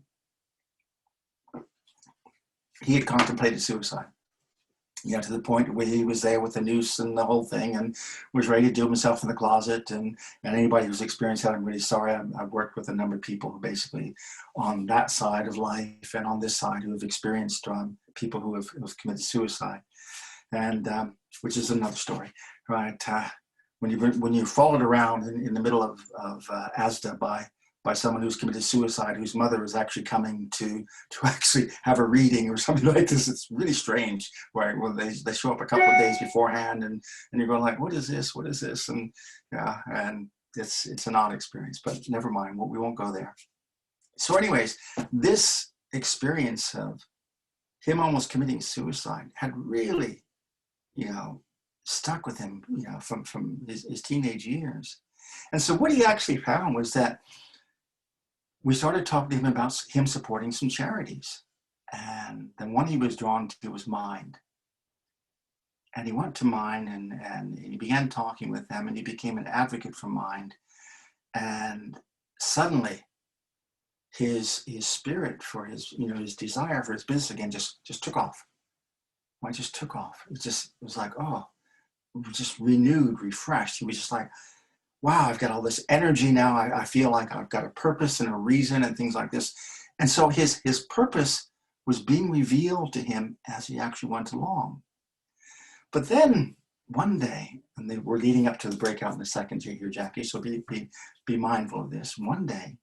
he had contemplated suicide. To the point where he was there with the noose and the whole thing and was ready to do himself in the closet. And anybody who's experienced that, I'm really sorry. I've worked with a number of people who basically on that side of life and on this side who have experienced people who have committed suicide. And which is another story, right? When you're followed around in the middle of Asda by someone who's committed suicide, whose mother is actually coming to actually have a reading or something like this. It's really strange, right? Well, they show up a couple of days beforehand and you're going like, what is this? What is this? And yeah, and it's an odd experience, but never mind, we won't go there. So anyways, this experience of him almost committing suicide had really, stuck with him, from his teenage years. And so what he actually found was that we started talking to him about him supporting some charities. And the one he was drawn to was Mind. And he went to Mind and he began talking with them and he became an advocate for Mind. And suddenly his spirit for his desire for his business again just took off. It just took off. It was like, oh, just renewed, refreshed. He was just like, wow, I've got all this energy now. I feel like I've got a purpose and a reason and things like this. And so his purpose was being revealed to him as he actually went along. But then one day, and we're leading up to the breakout in a second here, Jackie, so be mindful of this. One day,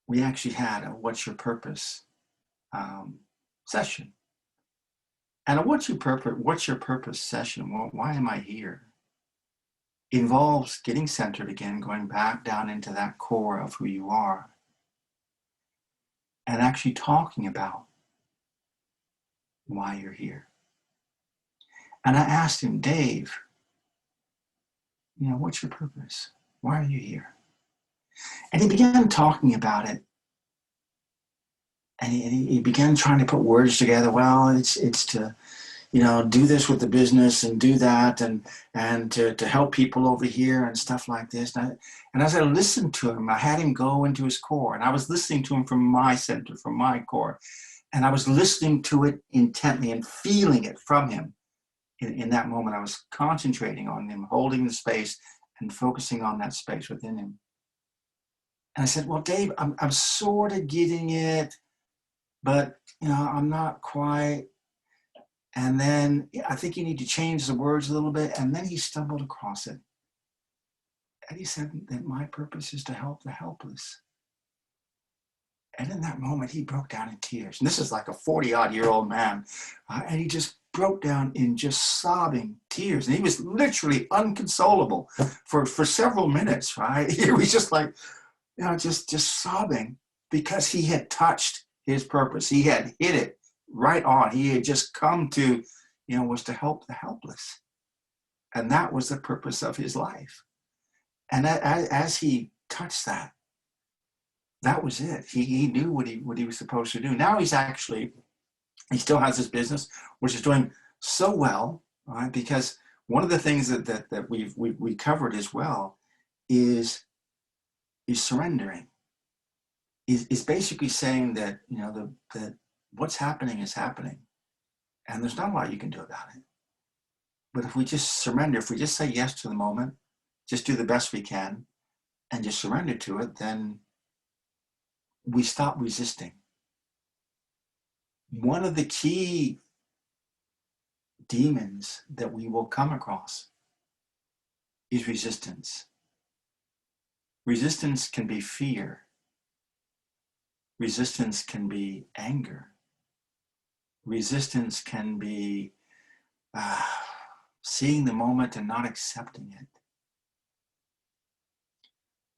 we actually had a What's Your Purpose session. And a What's Your Purpose session, well, why am I here? Involves getting centered again, going back down into that core of who you are, and actually talking about why you're here. And I asked him, Dave, what's your purpose? Why are you here? And he began talking about it. And he began trying to put words together. Well, it's to do this with the business and do that and to help people over here and stuff like this. And as I listened to him, I had him go into his core, and I was listening to him from my center, from my core. And I was listening to it intently and feeling it from him. In that moment, I was concentrating on him, holding the space and focusing on that space within him. And I said, well, Dave, I'm sort of getting it, but I'm not quite. And then I think you need to change the words a little bit. And then he stumbled across it. And he said that my purpose is to help the helpless. And in that moment, he broke down in tears. And this is like a 40-odd-year-old man. And he just broke down in just sobbing tears. And he was literally unconsolable for several minutes, right? He was just like, just sobbing because he had touched his purpose. He had hit it right on. He had just come to, was to help the helpless. And that was the purpose of his life. And as he touched that was it. He knew what he was supposed to do. Now he still has his business, which is doing so well, right? Because one of the things that we covered as well is surrendering. Is basically saying that, that what's happening is happening. And there's not a lot you can do about it. But if we just surrender, if we just say yes to the moment, just do the best we can, and just surrender to it, then we stop resisting. One of the key demons that we will come across is resistance. Resistance can be fear. Resistance can be anger. Resistance can be seeing the moment and not accepting it.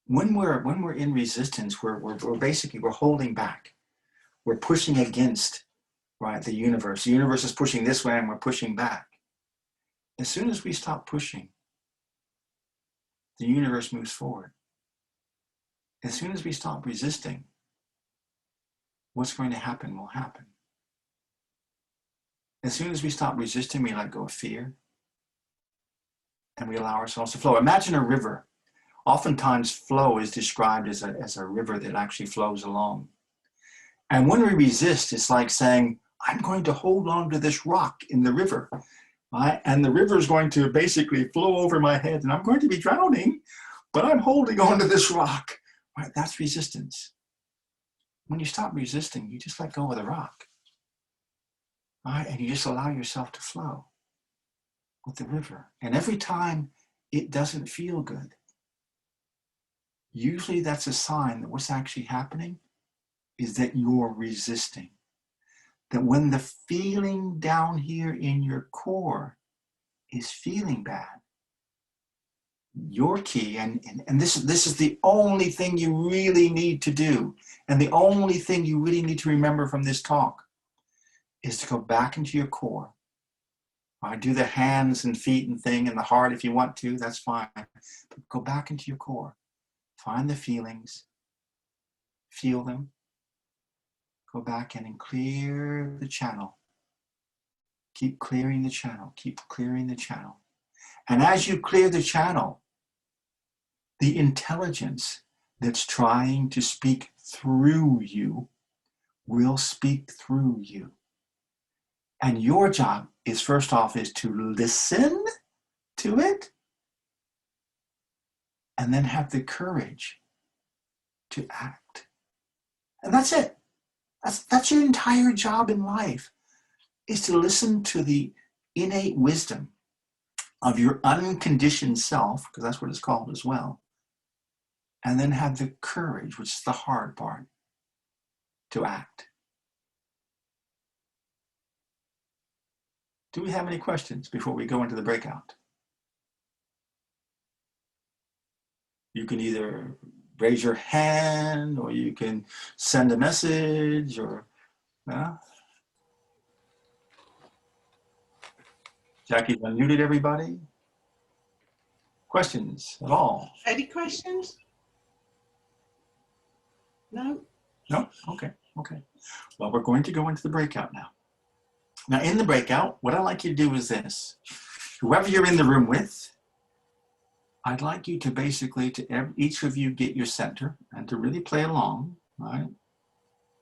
When we're in resistance, we're basically holding back. We're pushing against, right, the universe. The universe is pushing this way and we're pushing back. As soon as we stop pushing, the universe moves forward. As soon as we stop resisting, what's going to happen will happen. As soon as we stop resisting, we let go of fear and we allow ourselves to flow. Imagine a river. Oftentimes, flow is described as a river that actually flows along. And when we resist, it's like saying, I'm going to hold on to this rock in the river. Right? And the river is going to basically flow over my head and I'm going to be drowning, but I'm holding on to this rock. Right? That's resistance. When you stop resisting, you just let go of the rock. Right? And you just allow yourself to flow with the river. And every time it doesn't feel good, usually that's a sign that what's actually happening is that you're resisting. That when the feeling down here in your core is feeling bad, your key, and this is the only thing you really need to do, and the only thing you really need to remember from this talk, is to go back into your core. Do the hands and feet and thing and the heart if you want to, that's fine. But go back into your core. Find the feelings, feel them, go back in and clear the channel. Keep clearing the channel, keep clearing the channel. And as you clear the channel, the intelligence that's trying to speak through you will speak through you. And your job is, first off, is to listen to it and then have the courage to act. And that's it. That's your entire job in life, is to listen to the innate wisdom of your unconditioned self, because that's what it's called as well, and then have the courage, which is the hard part, to act. Do we have any questions before we go into the breakout? You can either raise your hand or you can send a message or, Jackie's unmuted everybody. Questions at all? Any questions? No? No? Okay. Well, we're going to go into the breakout now. Now, in the breakout, what I'd like you to do is this. Whoever you're in the room with, I'd like you to basically, each of you get your center and to really play along, right?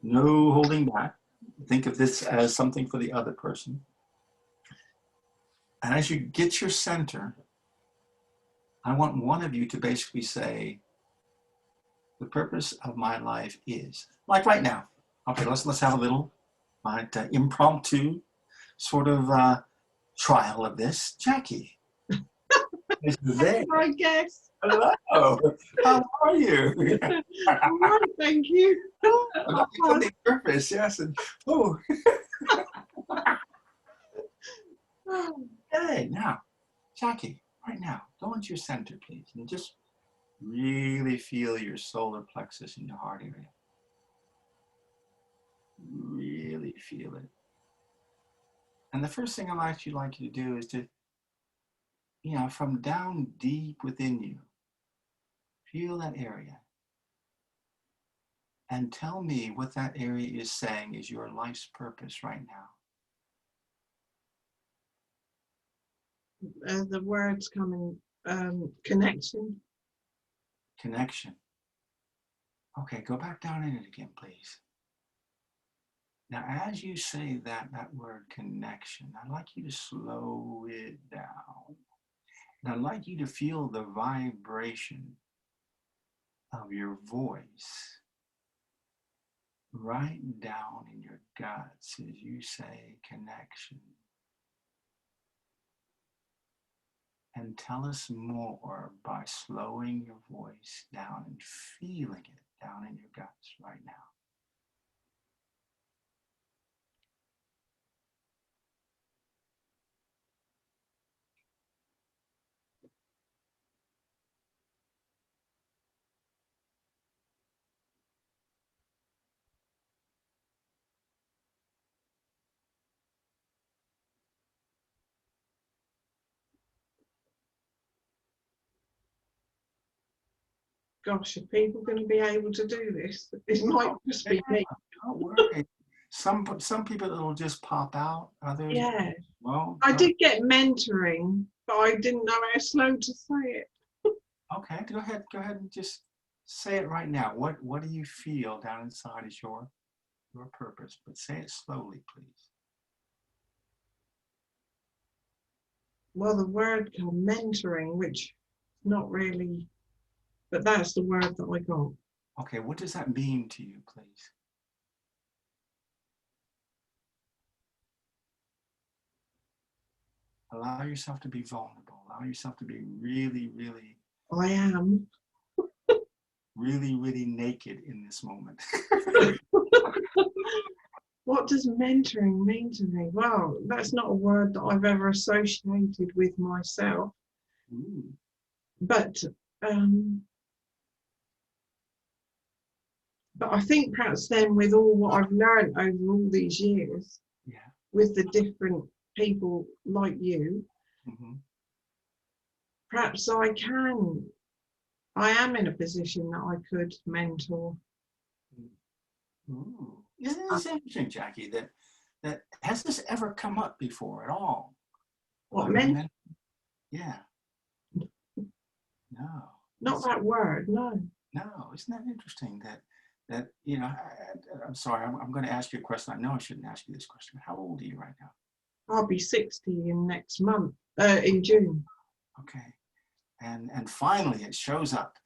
No holding back. Think of this as something for the other person. And as you get your center, I want one of you to basically say, the purpose of my life is, like right now. Okay, let's have a little impromptu sort of trial of this. Jackie. I guess. Hello. How are you? All right, thank you. The purpose, yes. And okay, now, Jackie, right now, go into your center, please, and just really feel your solar plexus in your heart area. Really feel it. And the first thing I'd actually like you to do is to, from down deep within you, feel that area. And tell me what that area is saying is your life's purpose right now. The words coming, connection. Connection. Okay, go back down in it again, please. Now, as you say that word connection, I'd like you to slow it down. And I'd like you to feel the vibration of your voice right down in your guts as you say connection. And tell us more by slowing your voice down and feeling it down in your guts right now. gosh, are people going to be able to do this? It might just be me. Don't worry. Some people it'll just pop out. Others, Yeah. well, I did get mentoring, but I didn't know how slow to say it. okay. Go ahead and just say it right now. What do you feel down inside is your purpose? But say it slowly, please. Well, the word called mentoring, which not really, but that's the word that I got. Okay, what does that mean to you, please? Allow yourself to be vulnerable. Allow yourself to be really, really, I am. really, really naked in this moment. What does mentoring mean to me? Well, that's not a word that I've ever associated with myself. Ooh. Um, but I think perhaps then with all what I've learned over all these years, Yeah. with the different people like you, Mm-hmm. perhaps I am in a position that I could mentor. Ooh. Isn't this interesting, Jackie, that has this ever come up before at all? What Are you men? meant? Yeah. No. Not that word, no. No. Isn't that interesting that you know? I'm sorry. I'm going to ask you a question. I know I shouldn't ask you this question. How old are you right now? I'll be 60 in next month, in June. Okay. And finally it shows up.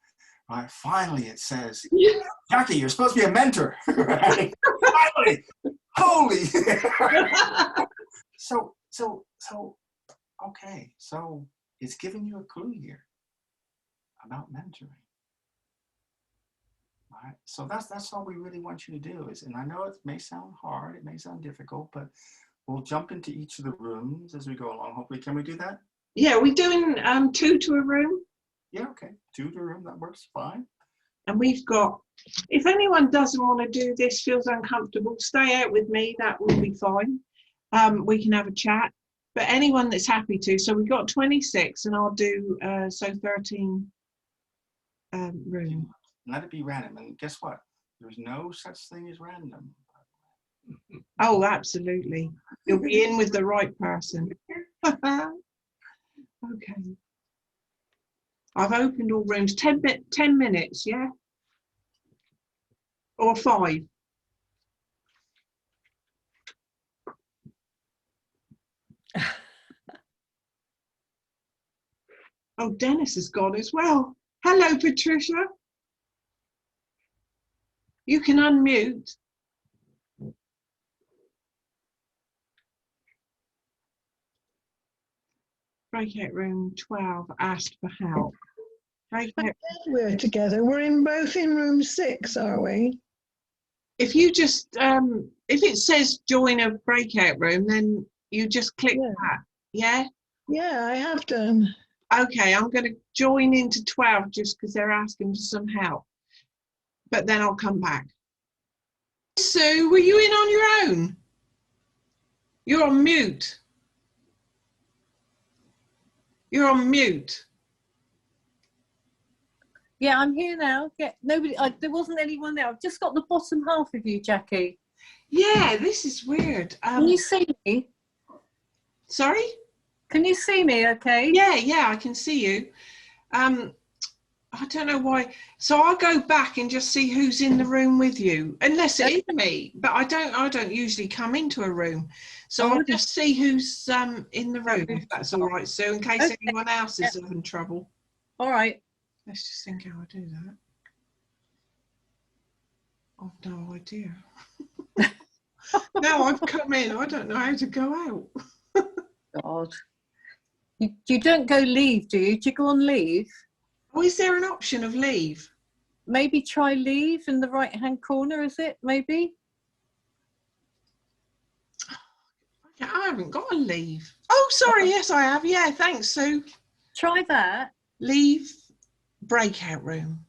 Right. Finally it says, Yeah. Jackie, you're supposed to be a mentor. Right? Finally. Holy. So okay. So it's giving you a clue here about mentoring. Right. So that's all we really want you to do is, and I know it may sound hard, it may sound difficult, but we'll jump into each of the rooms as we go along. Hopefully, can we do that? Yeah, we're doing 2 to a room. Yeah, okay. 2 to a room, that works fine. And we've got, if anyone doesn't want to do this, feels uncomfortable, stay out with me, that will be fine. We can have a chat. But anyone that's happy to, so we've got 26 and I'll do 13 rooms. Let it be random. And guess what? There's no such thing as random. Oh, absolutely. You'll be in with the right person. Okay. I've opened all rooms. 10 minutes, yeah? Or 5? Oh, Dennis has gone as well. Hello, Patricia. You can unmute. Breakout room 12 asked for help. We're together. We're both in room 6, are we? If you just, if it says join a breakout room, then you just click that. Yeah? Yeah, I have done. Okay, I'm going to join into 12 just because they're asking for some help. But then I'll come back. Sue, were you in on your own? You're on mute. You're on mute. Yeah, I'm here now. Yeah, nobody. There wasn't anyone there. I've just got the bottom half of you, Jackie. Yeah, this is weird. Can you see me? Sorry? Can you see me? Okay. Yeah, I can see you. I don't know why. So I'll go back and just see who's in the room with you, unless it is me. But I don't usually come into a room, so I'll just see who's in the room, if that's all right. So in case anyone else is having trouble. All right. Let's just think how I do that. I've no idea. Now I've come in, I don't know how to go out. God. You don't go leave, do you? Do you go on leave? Oh, is there an option of leave? Maybe try leave in the right-hand corner, is it? Maybe? I haven't got a leave. Oh, sorry, yes I have. Yeah, thanks, Sue. Try that. Leave breakout room.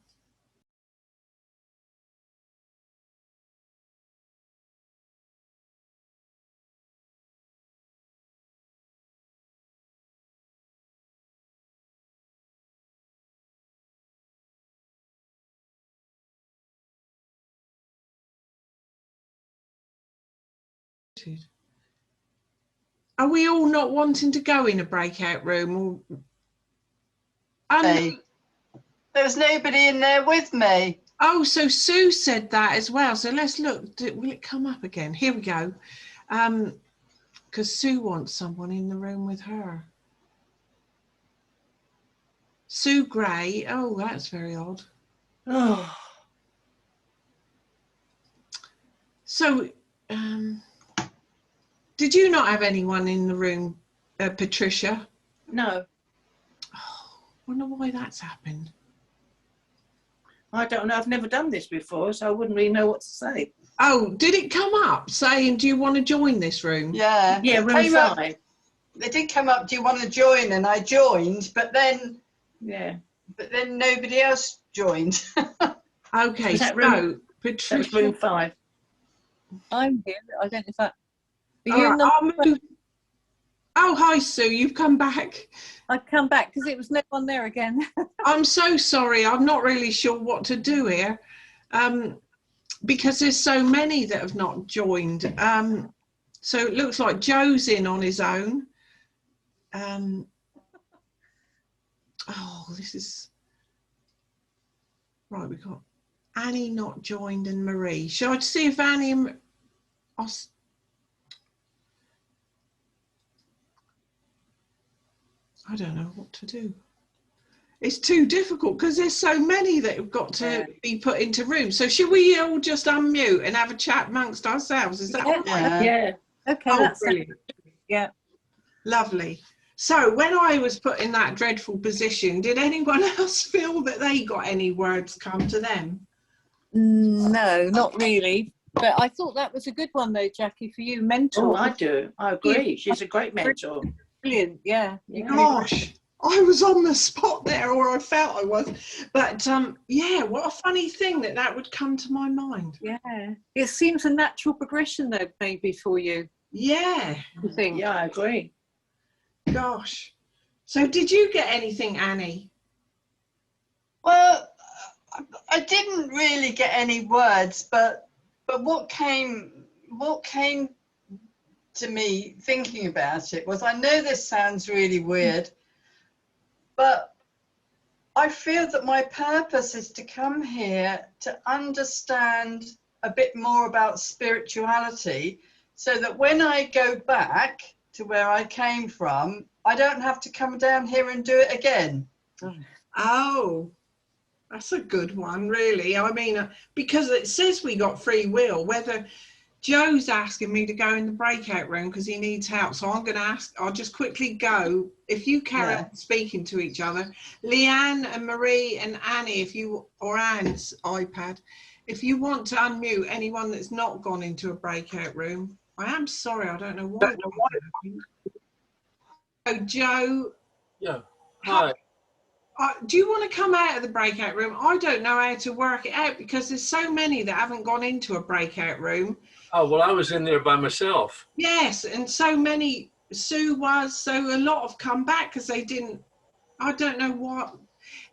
muted. Are we all not wanting to go in a breakout room? Or... Hey, there was nobody in there with me. Oh, so Sue said that as well. So let's look. Will it come up again? Here we go. Because Sue wants someone in the room with her. Sue Gray. Oh, that's very odd. Oh, So, did you not have anyone in the room, Patricia? no, Oh, wonder why that's happened. I don't know. I've never done this before, so I wouldn't really know what to say. Oh, did it come up saying, do you want to join this room? Yeah. Yeah, It room came up- 5. They did come up, do you want to join? And I joined, but then Yeah, nobody else joined. Okay, Was that so room- that was Patricia. room 5. I'm here. I don't know if that. Are All you right, in the? I'll move. Oh, hi, Sue. You've come back. I'd come back because it was no one there again. I'm so sorry. I'm not really sure what to do here, because there's so many that have not joined. So it looks like Joe's in on his own. Oh, this is right. We've got Annie not joined and Marie. Shall I see if Annie and I don't know what to do. It's too difficult because there's so many that have got to be put into rooms. So should we all just unmute and have a chat amongst ourselves? Is that all right? Yeah. Yeah. Okay, Oh, that's brilliant. yeah. Lovely. So when I was put in that dreadful position, did anyone else feel that they got any words come to them? No, not really. But I thought that was a good one though, Jackie, for you. Mentor. Oh, I do. I agree. She's a great mentor. Brilliant. Yeah. Yeah. Gosh, I was on the spot there, or I felt I was. But yeah, what a funny thing that would come to my mind. Yeah. It seems a natural progression though, maybe for you. Yeah, I think. Yeah, I agree. gosh. So did you get anything, Annie? Well, I didn't really get any words, but what came to me thinking about it was, I know this sounds really weird, but I feel that my purpose is to come here to understand a bit more about spirituality, so that when I go back to where I came from, I don't have to come down here and do it again. Oh, that's a good one, really. I mean, because it says we got free will, whether Joe's asking me to go in the breakout room because he needs help. So I'm going to ask, I'll just quickly go. If you carry on speaking to each other, Leanne and Marie and Annie, or Anne's iPad, if you want to unmute anyone that's not gone into a breakout room. I am sorry, I don't know why. So Joe. Yeah. Hi. Do you want to come out of the breakout room? I don't know how to work it out because there's so many that haven't gone into a breakout room. Oh, well, I was in there by myself. Yes, and so many, Sue was, so a lot have come back because they didn't, I don't know what,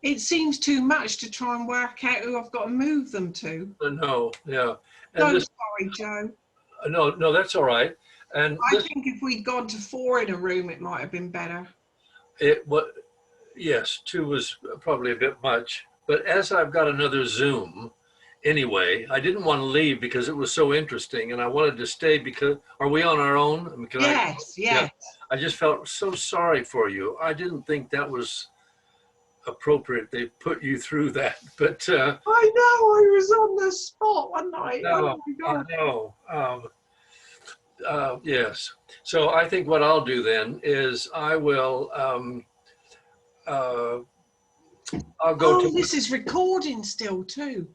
it seems too much to try and work out who I've got to move them to. No, yeah. And So this, sorry, Joe. no, that's all right. And I this, think if we'd gone to 4 in a room, it might have been better. yes, 2 was probably a bit much. But as I've got another Zoom, anyway, I didn't want to leave because it was so interesting, and I wanted to stay because, are we on our own? I mean, Yes. I just felt so sorry for you. I didn't think that was appropriate. They put you through that, but I know, I was on the spot one night. no, Oh my God. I know. Yes. So I think what I'll do then is I will. I'll go to. This is recording still too.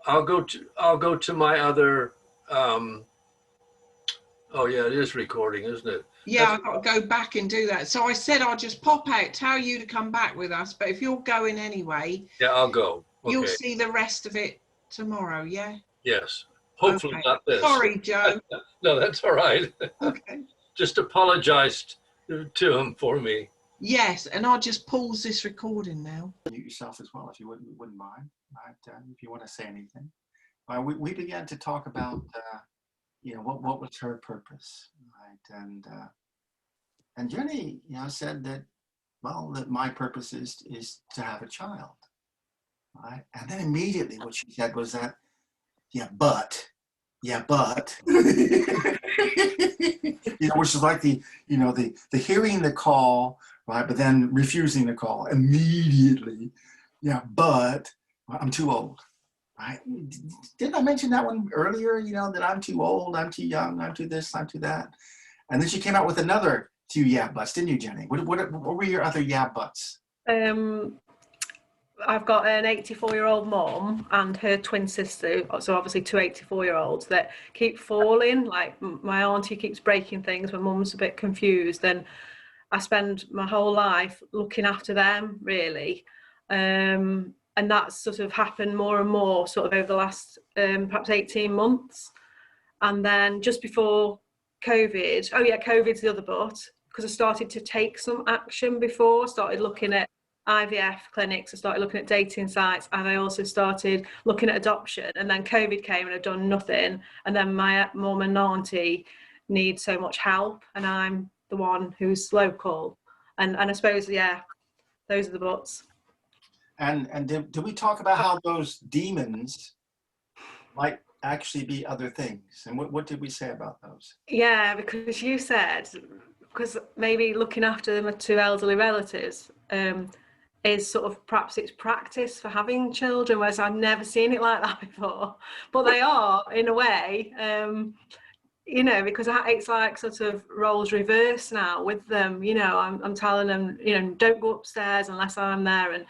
I'll go to my other. Oh yeah, it is recording, isn't it? Yeah, I've got to go back and do that. So I said I'll just pop out, tell you to come back with us. But if you're going anyway, Yeah, I'll go. Okay. you'll see the rest of it tomorrow, yeah? Yes. Hopefully Okay. not this. Sorry, Joe. No, that's all right. Okay. Just apologize to him for me. Yes, and I'll just pause this recording now. Mute yourself as well if you wouldn't mind, right? If you want to say anything. We began to talk about, you know, what was her purpose, right? And Jenny, you know, said that, well, that my purpose is to have a child, right? And then immediately what she said was that, yeah, but. You know, which is like the, you know, the hearing the call, right, but then refusing the call immediately. Yeah, but I'm too old, right? Didn't I mention that one earlier? You know, that I'm too old, I'm too young, I'm too this, I'm too that. And then she came out with another 2 yeah buts, didn't you, Jenny? What were your other yeah buts? I've got an 84-year-old mom and her twin sister, so obviously 2 84-year-olds that keep falling. Like my auntie keeps breaking things, my mum's a bit confused, and I spend my whole life looking after them, really. And that's sort of happened more and more sort of over the last perhaps 18 months. And then just before COVID, oh yeah, COVID's the other but, because I started to take some action before, started looking at IVF clinics, I started looking at dating sites, and I also started looking at adoption. And then COVID came and I'd done nothing. And then my mum and auntie need so much help, and I'm the one who's local. And I suppose, yeah, those are the buts. And did we talk about how those demons might actually be other things? And what did we say about those? Yeah, because you said, because maybe looking after them to elderly relatives, is sort of perhaps it's practice for having children, whereas I've never seen it like that before. But they are, in a way, you know, because it's like sort of roles reversed now with them. You know, I'm telling them, you know, don't go upstairs unless I'm there, and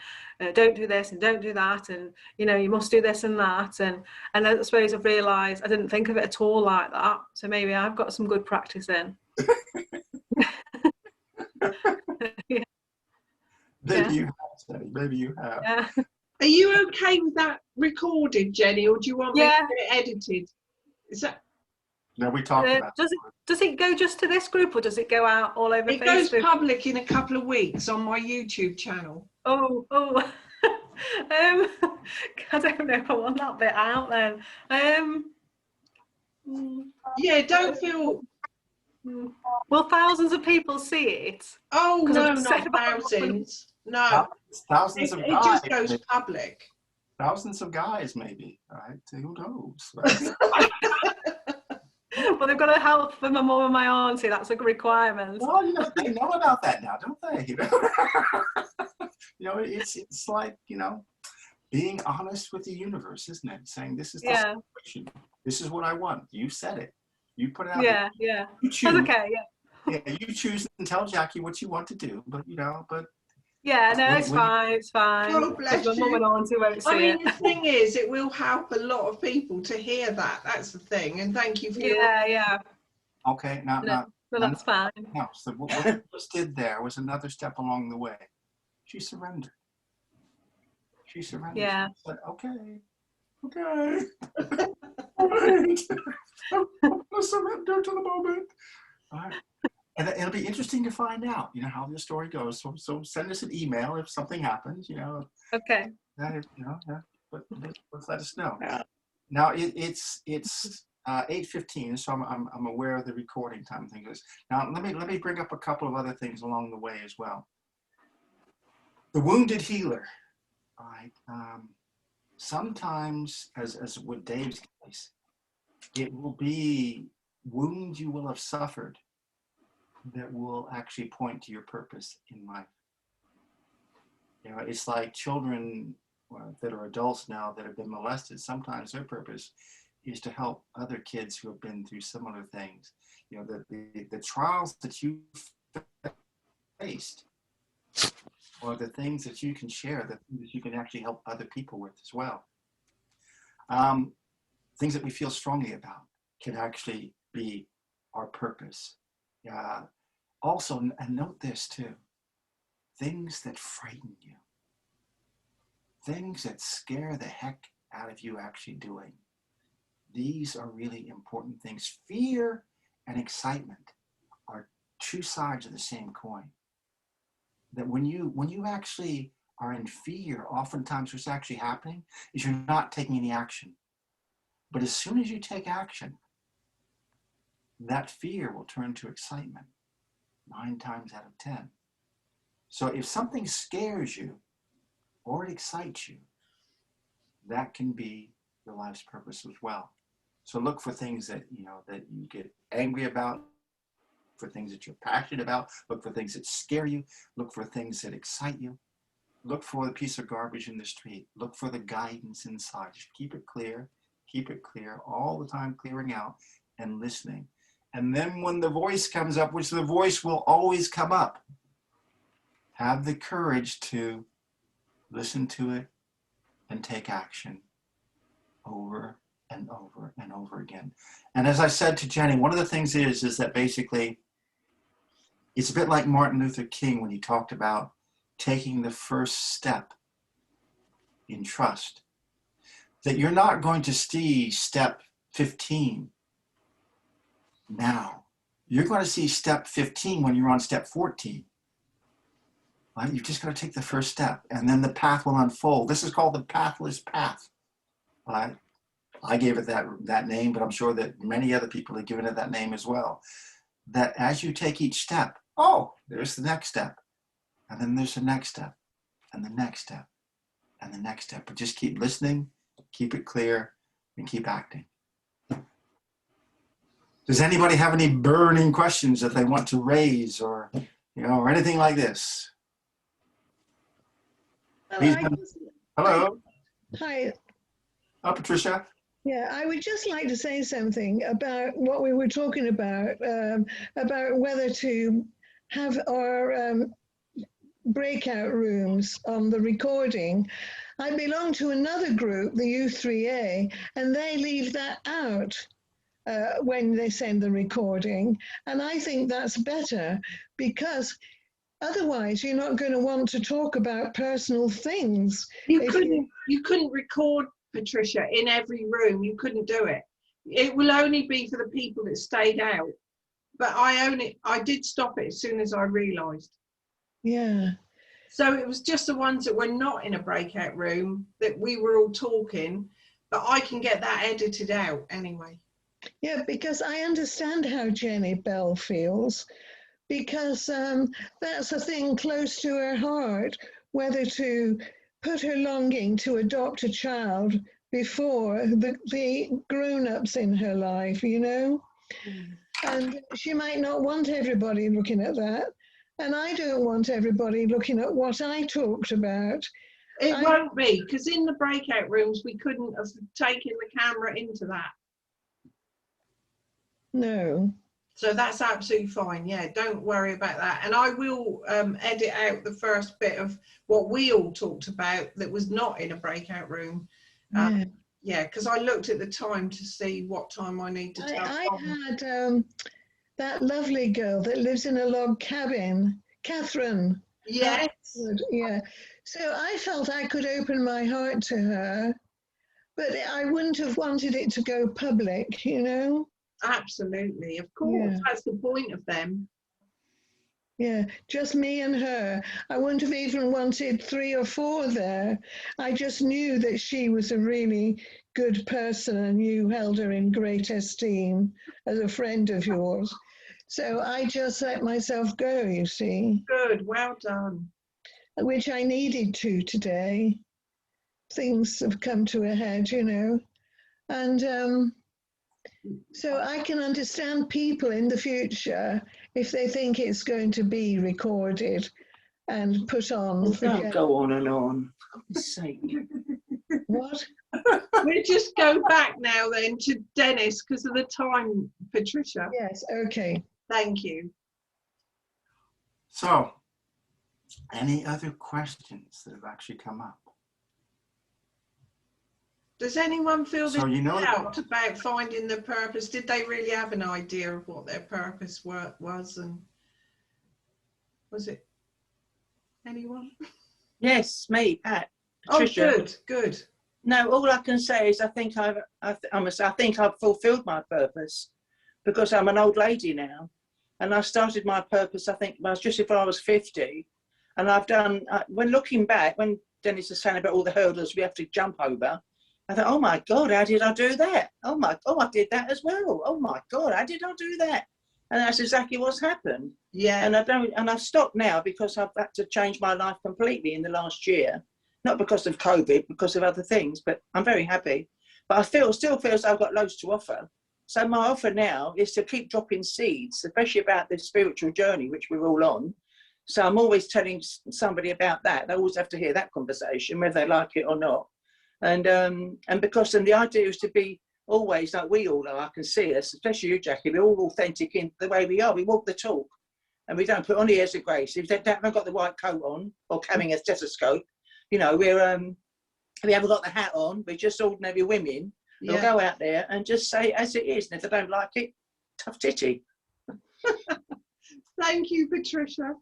don't do this and don't do that, and you know, you must do this and that. And I suppose I've realised I didn't think of it at all like that. So maybe I've got some good practice in. Yeah. Maybe you have, Jenny. Maybe you have. Yeah. Are you okay with that recorded, Jenny, or do you want me to get it edited? Is that? No, we talked about it. Does it go just to this group, or does it go out all over It Facebook? goes public in a couple of weeks on my YouTube channel. Oh. I don't know if I want that bit out then. Yeah, don't feel. Will thousands of people see it? Oh no, I've not thousands. No, Thousands of it guys. just goes public. Thousands of guys, maybe. Right? Who knows? Well, they've got to help for my mum and my auntie. That's a requirement. Well, you know, they know about that now, don't they? You know, it's like, you know, being honest with the universe, isn't it? Saying this is the situation. This is what I want. You said it. You put it out. Yeah. You choose. That's okay. Yeah, you choose and tell Jackie what you want to do, but you know, yeah, no, it's fine. It's fine. God bless My mum you. and auntie won't see I mean, it. the thing is, it will help a lot of people to hear that. That's the thing. And thank you for Yeah. Okay, now, No, that's fine. no. So what we just did there was another step along the way. She surrendered. She surrendered. Yeah. She said, okay. All right. I'm gonna surrender to the moment. All right. And it'll be interesting to find out, you know, how this story goes. So send us an email if something happens, you know. Okay. That, you know, but let us know. Yeah. Now it's 8:15, so I'm aware of the recording time things. Now let me bring up a couple of other things along the way as well. The wounded healer. All right. Sometimes, as with Dave's case, it will be wounds you will have suffered that will actually point to your purpose in life. You know, it's like children that are adults now that have been molested. Sometimes their purpose is to help other kids who have been through similar things. You know, the trials that you faced, or the things that you can share, the things that you can actually help other people with as well. Things that we feel strongly about can actually be our purpose. Also, and note this too, things that frighten you, things that scare the heck out of you actually doing. These are really important things. Fear and excitement are two sides of the same coin. That when you actually are in fear, oftentimes what's actually happening is you're not taking any action. But as soon as you take action, that fear will turn to excitement 9 times out of 10. So if something scares you or it excites you, that can be your life's purpose as well. So look for things that, you know, that you get angry about, for things that you're passionate about, look for things that scare you, look for things that excite you, look for the piece of garbage in the street, look for the guidance inside. Just keep it clear all the time, clearing out and listening. And then when the voice comes up, which the voice will always come up, have the courage to listen to it and take action over and over and over again. And as I said to Jenny, one of the things is that basically it's a bit like Martin Luther King when he talked about taking the first step in trust, that you're not going to see step 15 now. You're going to see step 15 when you're on step 14. Right? You've just got to take the first step, and then the path will unfold. This is called the pathless path. Right? I gave it that name, but I'm sure that many other people have given it that name as well. That as you take each step, oh, there's the next step, and then there's the next step, and the next step, and the next step. But just keep listening, keep it clear, and keep acting. Does anybody have any burning questions that they want to raise, or or anything like this? Please, hello. Hi. Oh, Patricia. Yeah, I would just like to say something about what we were talking about whether to have our breakout rooms on the recording. I belong to another group, the U3A, and they leave that out when they send the recording. And I think that's better, because otherwise you're not going to want to talk about personal things. You couldn't record, Patricia, in every room. You couldn't do it. It will only be for the people that stayed out. But I did stop it as soon as I realised. Yeah. So it was just the ones that were not in a breakout room that we were all talking, but I can get that edited out anyway. Yeah, because I understand how Jenny Bell feels, because that's a thing close to her heart, whether to put her longing to adopt a child before the grown-ups in her life, And she might not want everybody looking at that. And I don't want everybody looking at what I talked about. It won't be, because in the breakout rooms, we couldn't have taken the camera into that. No. So that's absolutely fine. Yeah, don't worry about that. And I will edit out the first bit of what we all talked about that was not in a breakout room. Yeah, because I looked at the time to see what time I need to tell. I had that lovely girl that lives in a log cabin, Catherine. Yes. Yeah. So I felt I could open my heart to her, but I wouldn't have wanted it to go public, Absolutely, of course. Yeah. That's the point of them. Yeah, just me and her. I wouldn't have even wanted 3 or 4 there. I just knew that she was a really good person and you held her in great esteem as a friend of yours. So I just let myself go, you see. Good, well done. Which I needed to today. Things have come to a head, And so I can understand people in the future if they think it's going to be recorded and put on. Oh, don't go on and on. For God's sake. What? We'll just go back now then to Dennis because of the time, Patricia. Yes, okay. Thank you. So, any other questions that have actually come up? Does anyone feel so doubt about finding their purpose? Did they really have an idea of what their purpose was? And was it anyone? Yes, me, Pat. Patricia. Oh, good. No, all I can say is I think I've fulfilled my purpose because I'm an old lady now, and I started my purpose. I think just before I was 50, and I've done. When looking back, when Dennis was saying about all the hurdles we have to jump over. I thought, oh my God, how did I do that? Oh, I did that as well. Oh my God, how did I do that? And that's exactly what's happened. Yeah. And I've stopped now because I've had to change my life completely in the last year. Not because of COVID, because of other things, but I'm very happy. But I still feel as I've got loads to offer. So my offer now is to keep dropping seeds, especially about this spiritual journey, which we're all on. So I'm always telling somebody about that. They always have to hear that conversation, whether they like it or not. And because the idea is to be always like we all are. I can see us, especially you, Jackie. We're all authentic in the way we are. We walk the talk, and we don't put on the airs of grace. If they haven't got the white coat on or carrying a stethoscope, you know, we haven't got the hat on. We're just ordinary women. Yeah. We'll go out there and just say it as it is. And if they don't like it, tough titty. Thank you, Patricia.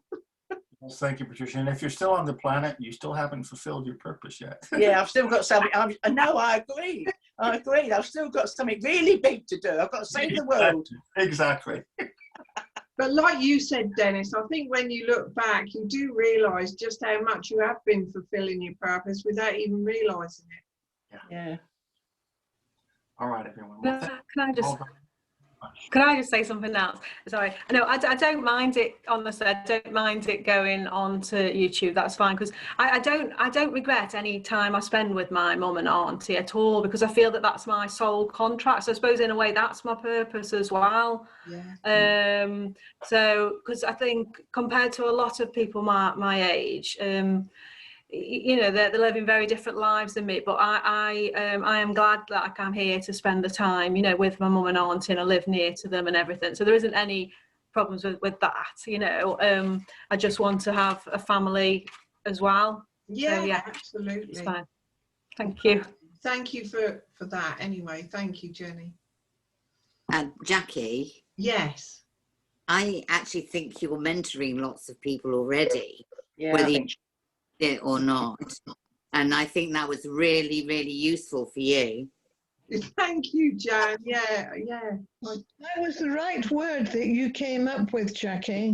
Well, thank you, Patricia. And if you're still on the planet, you still haven't fulfilled your purpose yet. Yeah, I've still got something. No, I agree. I've still got something really big to do. I've got to save the world. Exactly. But like you said, Dennis, I think when you look back, you do realise just how much you have been fulfilling your purpose without even realising it. Yeah. All right, everyone. Well, Can I just say something else? Sorry. No, I don't mind it. Honestly, I don't mind it going on to YouTube. That's fine, because I don't regret any time I spend with my mum and auntie at all, because I feel that that's my soul contract. So I suppose in a way that's my purpose as well. Yeah. So because I think compared to a lot of people my age, you know, they're living very different lives than me, but I am glad that I'm here to spend the time, you know, with my mum and auntie, and I live near to them and everything. So there isn't any problems with that, you know. I just want to have a family as well. Yeah, so, yeah, absolutely. It's fine. Thank you. Thank you for that. Anyway, thank you, Jenny. And Jackie. Yes. I actually think you're mentoring lots of people already. Yeah. Whether you it or not, and I think that was really, really useful for you. Thank you, Jan. Yeah. That was the right word that you came up with, Jackie.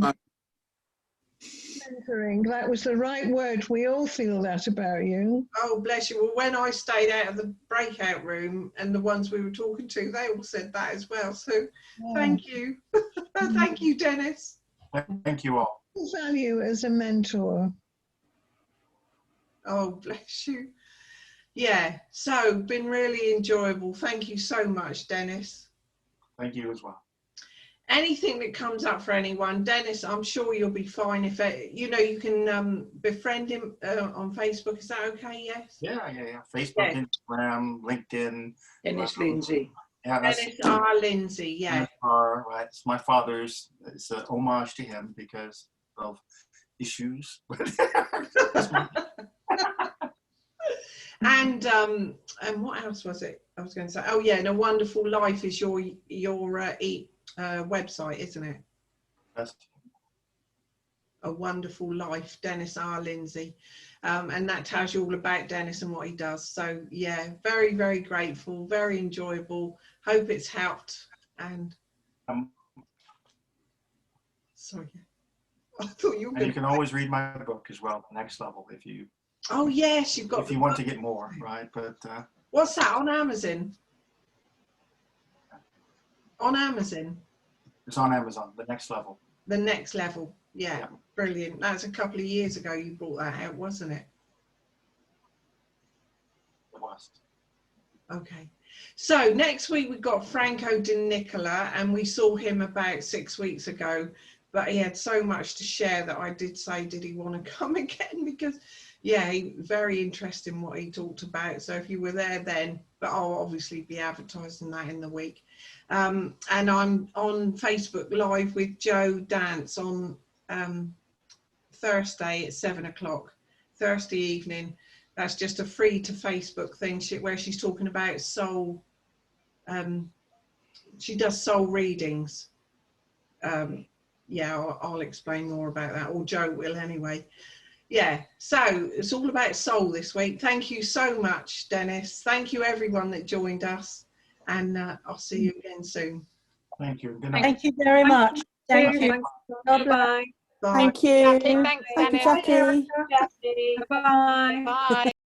Mentoring. That was the right word. We all feel that about you. Oh, bless you. Well, when I stayed out of the breakout room, and the ones we were talking to, they all said that as well. So, Thank you. Thank you, Dennis. Thank you all. Value as a mentor. Oh, bless you. Yeah, so been really enjoyable. Thank you so much, Dennis. Thank you as well. Anything that comes up for anyone, Dennis, I'm sure you'll be fine. If you know, you can befriend him on Facebook. Is that okay? Yes. Yeah. Facebook, yeah. Instagram, LinkedIn. Dennis Lindsey. Yeah, Dennis R. Lindsey. Yeah. Right. It's my father's. It's an homage to him because of issues. And what else was it I was going to say? Oh yeah, and A Wonderful Life is your website, isn't it? Yes. A Wonderful Life, Dennis R. Lindsey, and that tells you all about Dennis and what he does. So yeah, very, very grateful, very enjoyable. Hope it's helped. And sorry, I thought you were. And you can always read my book as well, Next Level, if you. Oh yes, you've got. If you want to get more, right? But what's that on Amazon? On Amazon. It's on Amazon. The Next Level. The Next Level. Yeah, brilliant. That's a couple of years ago you brought that out, wasn't it? It was. Okay. So next week we've got Franco De Nicola, and we saw him about 6 weeks ago, but he had so much to share that I did say, did he want to come again? Because yeah, very interesting what he talked about. So if you were there then, but I'll obviously be advertising that in the week. And I'm on Facebook Live with Joe Dance on Thursday at 7 o'clock, Thursday evening. That's just a free to Facebook thing where she's talking about soul. She does soul readings. Yeah, I'll explain more about that, or Joe will anyway. Yeah, so it's all about soul this week. Thank you so much, Dennis. Thank you everyone that joined us, and I'll see you again soon. Thank you. Good night. Thank you very much. Thank you. God bless. Bye. Thank you. Thanks, Thank you, Dennis. Jackie. Bye. Bye.